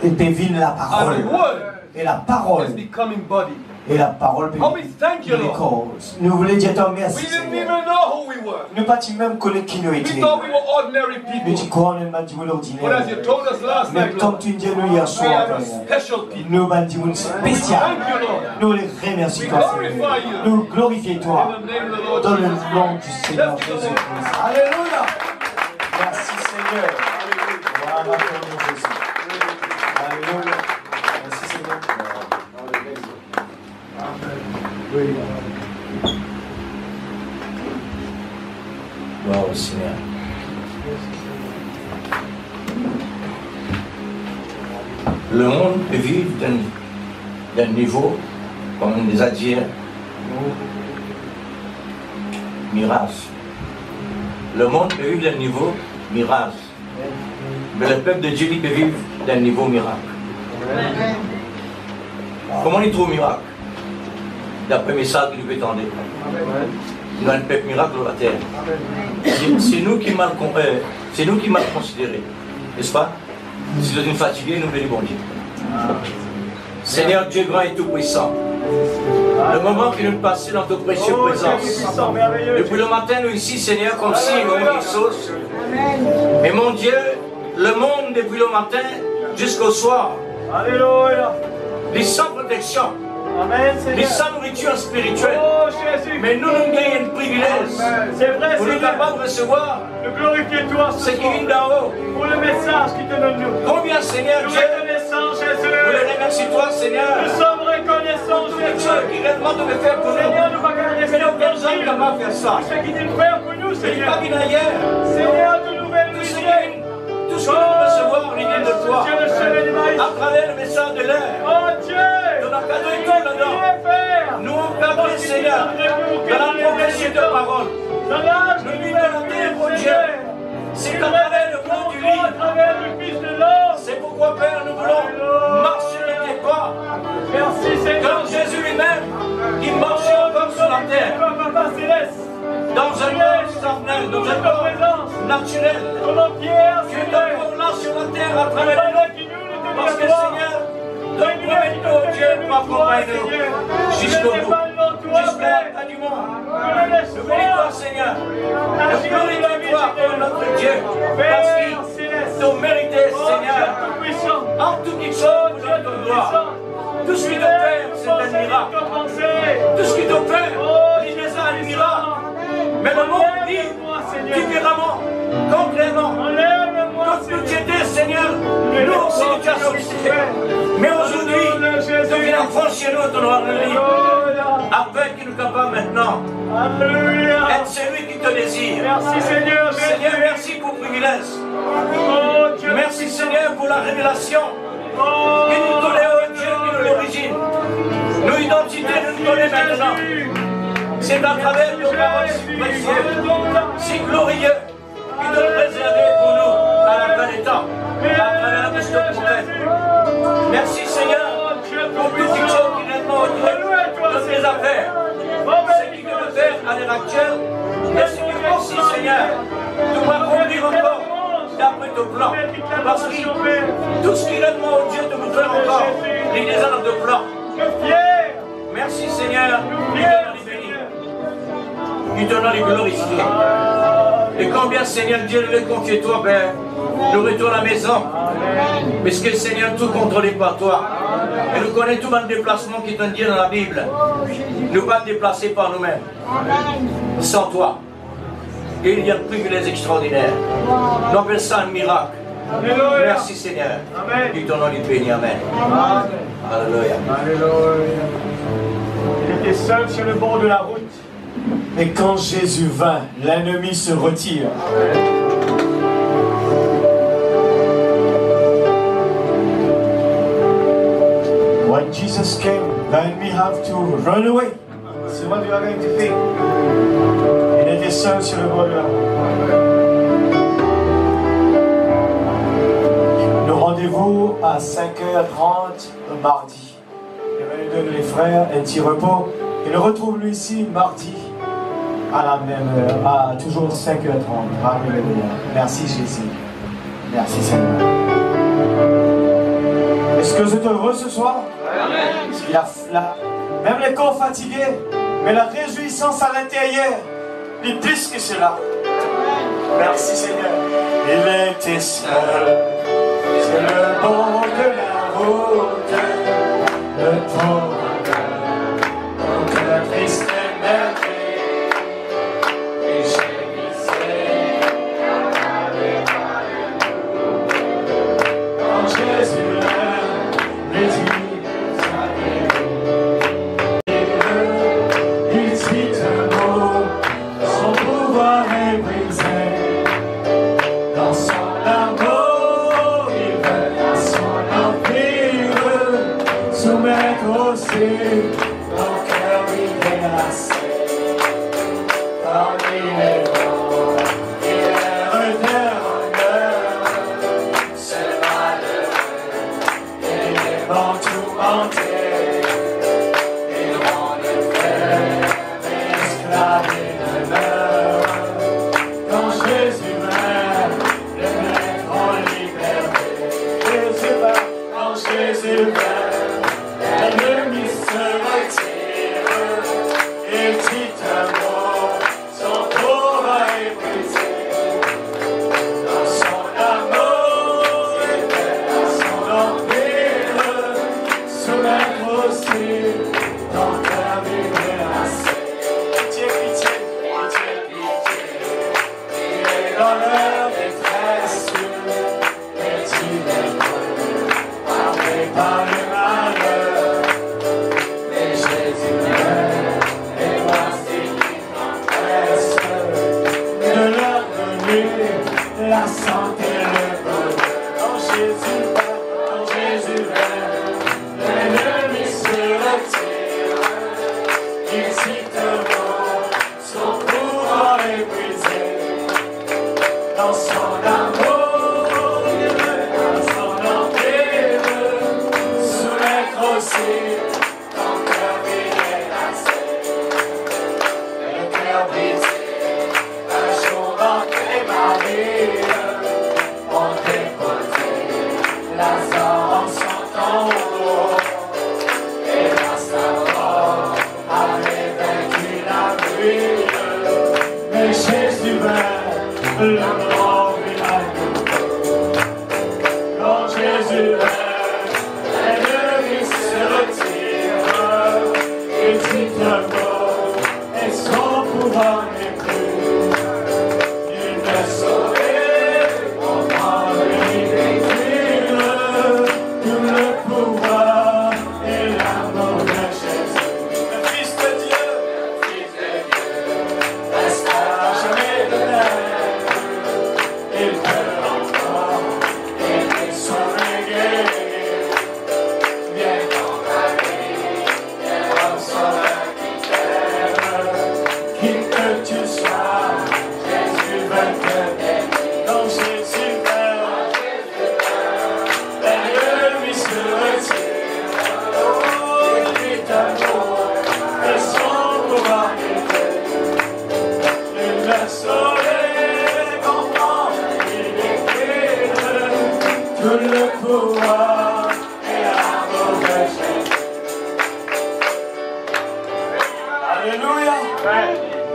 et peuvent vivre la And parole. the word Et la parole is becoming body. Et la parole Oh, we thank you, Lord. cause. Nous voulons dire ton merci. We didn't even know who we were. Nous pas même connaître qui nous We étions. thought we were ordinary Nous people. croyons que nous But as you ordinaire. told us last Mais night, comme Lord, tu dis nous hier we soir, are a special people. nous sommes spécial. Thank you, Lord. Nous les remercions. We glorify you. Nous glorifions toi. In the name of the Lord Dans le Jesus. nom du Seigneur Jésus-Christ. Alléluia. Merci Seigneur. Voilà ton nom Jésus. Alléluia. Merci Seigneur. Gloire au Seigneur. Le monde peut vivre d'un niveau, comme on les a dit, mirage. Le monde peut vivre d'un niveau mirage. Mais le peuple de Dieu peut vivre d'un niveau miracle. Comment il trouve miracle? D'après le message que nous peut tendre. Nous avons un peuple miracle sur la terre. C'est nous qui mal considérés. N'est-ce pas? Si nous sommes fatigués, nous venons bon Dieu. Seigneur Dieu grand et tout-puissant, le moment que nous passons dans ta précieuse présence, depuis le matin, nous ici, Seigneur, comme si nous avons quelque chose. Mais mon Dieu, le monde depuis le matin jusqu'au soir, les sans protection, les sans nourriture spirituelle. Mais nous, nous gagnons un privilège pour nous capables de recevoir ce qui vient d'en haut. Pour le message qui te donne nous. Combien, Seigneur Nous Dieu, reconnaissons, Jésus. nous les remercions, toi, Seigneur. Nous sommes reconnaissants, Tout quelque Jésus. chose qui réellement devait faire pour nous. Seigneur, nous ne pouvons pas Mais rester nous, au personne ne peut pas faire ça. Ce qui dit faire pour nous, C'est Seigneur. pas bien ailleurs. Seigneur, de nouvelles Tout ce qui lumières. vient, tout ce que nous devons recevoir, il vient de toi. Dieu, le chemin du maïs. À travers le message de l'air. Oh Dieu. Nous avons cadeau et tout dedans. Nous avons cadré, Seigneur, dans la prophétie de parole. Nous lui demandons, oh Dieu, c'est qu'à travers le plan du livre, c'est pourquoi, Père, nous voulons marcher dans tes pas. Merci Seigneur. Comme Jésus lui-même, qui marchait encore sur la terre, dans un corps charnel, dans un corps naturel. Tu es encore là sur la terre à travers nous. Parce que, Seigneur, donne promets-nous, Dieu, pour accompagner nous jusqu'au bout, jusqu'à la fin du monde. Nous bénis-toi, Seigneur. Nous glorifions-toi, oh notre Dieu, parce qu'ils t'ont mérité, Seigneur, en toute chose pour notre gloire. Tout ce qui te fait, c'est un miracle. Tout ce qui te fait, il est un miracle. Mais le monde dit différemment, contrairement. Toute société, Seigneur, nous aussi tu as sollicité. Mais aujourd'hui, tu viens franchir nous ton noir le livre, afin qu'il nous capable maintenant être celui qui te désire. Merci Seigneur. Seigneur, merci pour le privilège. Merci Seigneur pour la révélation. Qui nous connaît, oh Dieu, qui nous l'origine. Nos identités nous connaissent maintenant. C'est à travers nos paroles si précieuses, si glorieux, qui nous réservé pour nous à la fin des temps, à travers de ce prophète. Merci Seigneur pour toutes les choses qui réellement au de tes affaires. Ce qui veut faire à l'heure actuelle, mais ce qui veut aussi, Seigneur, nous accomplir encore d'après ton plan. Parce que tout ce qui réellement au Dieu de nous faire encore, il est déjà dans ton plan. Merci Seigneur, qui te donne les bénis, qui te donne les glorifiés. Et combien Seigneur Dieu nous le confie toi, Père, nous retournons à la maison. Parce que Seigneur, tout contrôlé par toi. Et nous connaissons tout le déplacement qui te dit dans la Bible. Nous ne pas déplacer par nous-mêmes. Sans toi. Et il y a un privilège extraordinaire. Nous appelons ça un miracle. Merci Seigneur. Qui te donne les bénis. Amen. Alléluia. Il était seul sur le bord de la route. Et quand Jésus vint, l'ennemi se retire. When Jesus came, the enemy have to run away. C'est what we are going to think. Il était seul sur le bord de la route. Nous rendez-vous à 5h30 mardi. Il va nous donner les frères un petit repos. Et nous retrouve lui ici mardi à la même heure, à toujours 5h30. Alléluia. Merci Jésus. Merci Seigneur. Est-ce que vous êtes heureux ce soir? Même les corps fatigués, mais la réjouissance à l'intérieur, il est plus que cela. Merci Seigneur. Il était seul, c'est le bord de la route, le temps de la triste merveille, et gémissait quand Jésus les dit.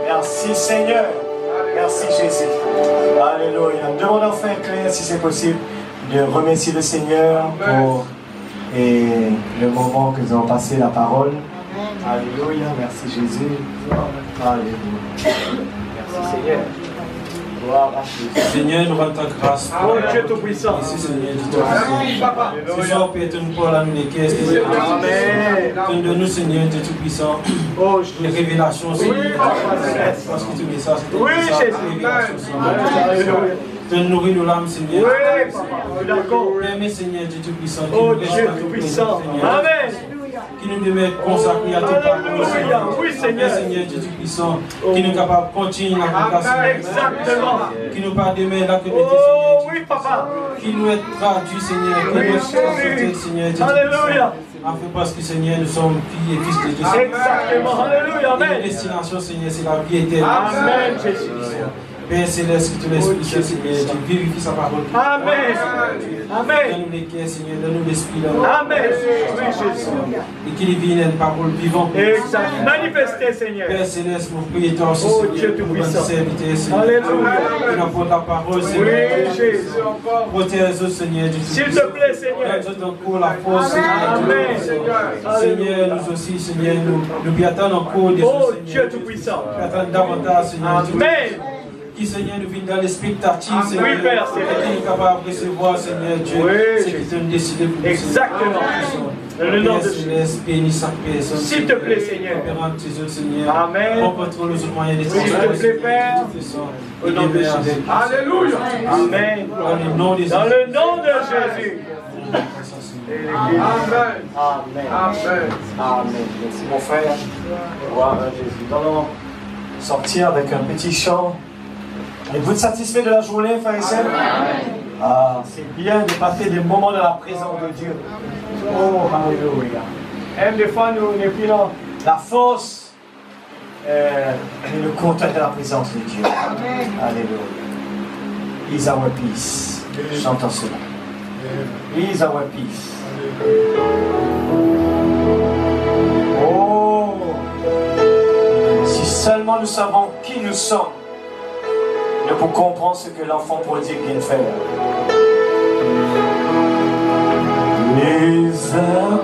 Merci Seigneur. Merci Jésus. Alléluia. Nous demandons enfin, Claire, si c'est possible, de remercier le Seigneur pour le moment que nous avons passé la parole. Alléluia. Merci Jésus. Alléluia. Merci Seigneur. Seigneur, nous rendons ta grâce. Oh Dieu Tout-Puissant. Merci Seigneur, Dieu ce soir, Père, tu nous parles à nous les caisses. Amen. Donne-nous, Seigneur, Dieu Tout-Puissant. Les révélations, Seigneur. Parce que tu mets ça, c'est oui, Jésus. Tu nous nourris nos larmes, Seigneur. Oui, papa. D'accord. Permets, Seigneur, Dieu Tout-Puissant. Oh Dieu Tout-Puissant. Amen. Qui nous demeure consacrés à tes paroles, Seigneur. Oui, Seigneur. Seigneur Dieu Tout-Puissant, qui nous est capable de continuer la conversation. Exactement. Qui nous parle de la communauté, Seigneur. Oh, oui, papa. Qui nous est traduit, Seigneur. Qui nous est transporté, Seigneur Dieu Tout-Puissant. Alléluia. Afin parce que, Seigneur, nous sommes filles et fils de Dieu. Exactement. Alléluia. Amen. Et la destination, Seigneur, c'est la vie éternelle. Amen, Jésus. Père Céleste, que ton Esprit Saint, Seigneur, tu vérifie sa parole. Amen. Amen. Donne-nous les cœurs, Seigneur, donne-nous l'Esprit là. Amen. Oui, Jésus. Et qu'il vienne une parole vivante. Exact. Manifestez, Seigneur. Père Céleste, mon prière aussi, Oh, Seigneur, Dieu pour notre Tout-Puissant. serviteur, Seigneur. Alléluia. Tu apportes ta parole, Oui, Seigneur. Jésus. Protège-nous, Seigneur, du S'il te plaît, Seigneur. donne-nous encore la force, Seigneur. Amen. Seigneur, nous aussi, Seigneur, nous attendons encore des Oh, Seigneur. Dieu Tout-Puissant. Nous attendons davantage, Seigneur. Amen. Qui, Seigneur, nous vient dans l'expectative, Amen. Seigneur. Oui, Père, Seigneur. Et qui est capable de recevoir, Seigneur Dieu, Oui, ce qui t'a décidé pour nous. Exactement. Dans le nom de Jésus. Bénis chaque personne. S'il te plaît, Seigneur. Seigneur. Amen. Prends contrôle aux moyens de S'il te plaît, Père. Au nom de Jésus. Alléluia. Amen. Dans le nom de Jésus. Dans le nom de Jésus. Amen. Amen. Amen. Amen. Merci mon frère. Gloire à Jésus. Nous allons sortir avec un petit chant. Êtes-vous satisfait de la journée, frères et sœurs? Ah, c'est bien de passer des moments dans la présence de Dieu. Oh, alléluia. Aime des fois nous prenons La force et le contact de la présence de Dieu. Alléluia. Is our peace. Chantons cela. Is our peace. Oh, si seulement nous savons qui nous sommes, nous pouvons comprendre ce que l'enfant prodigue vient de faire. Is our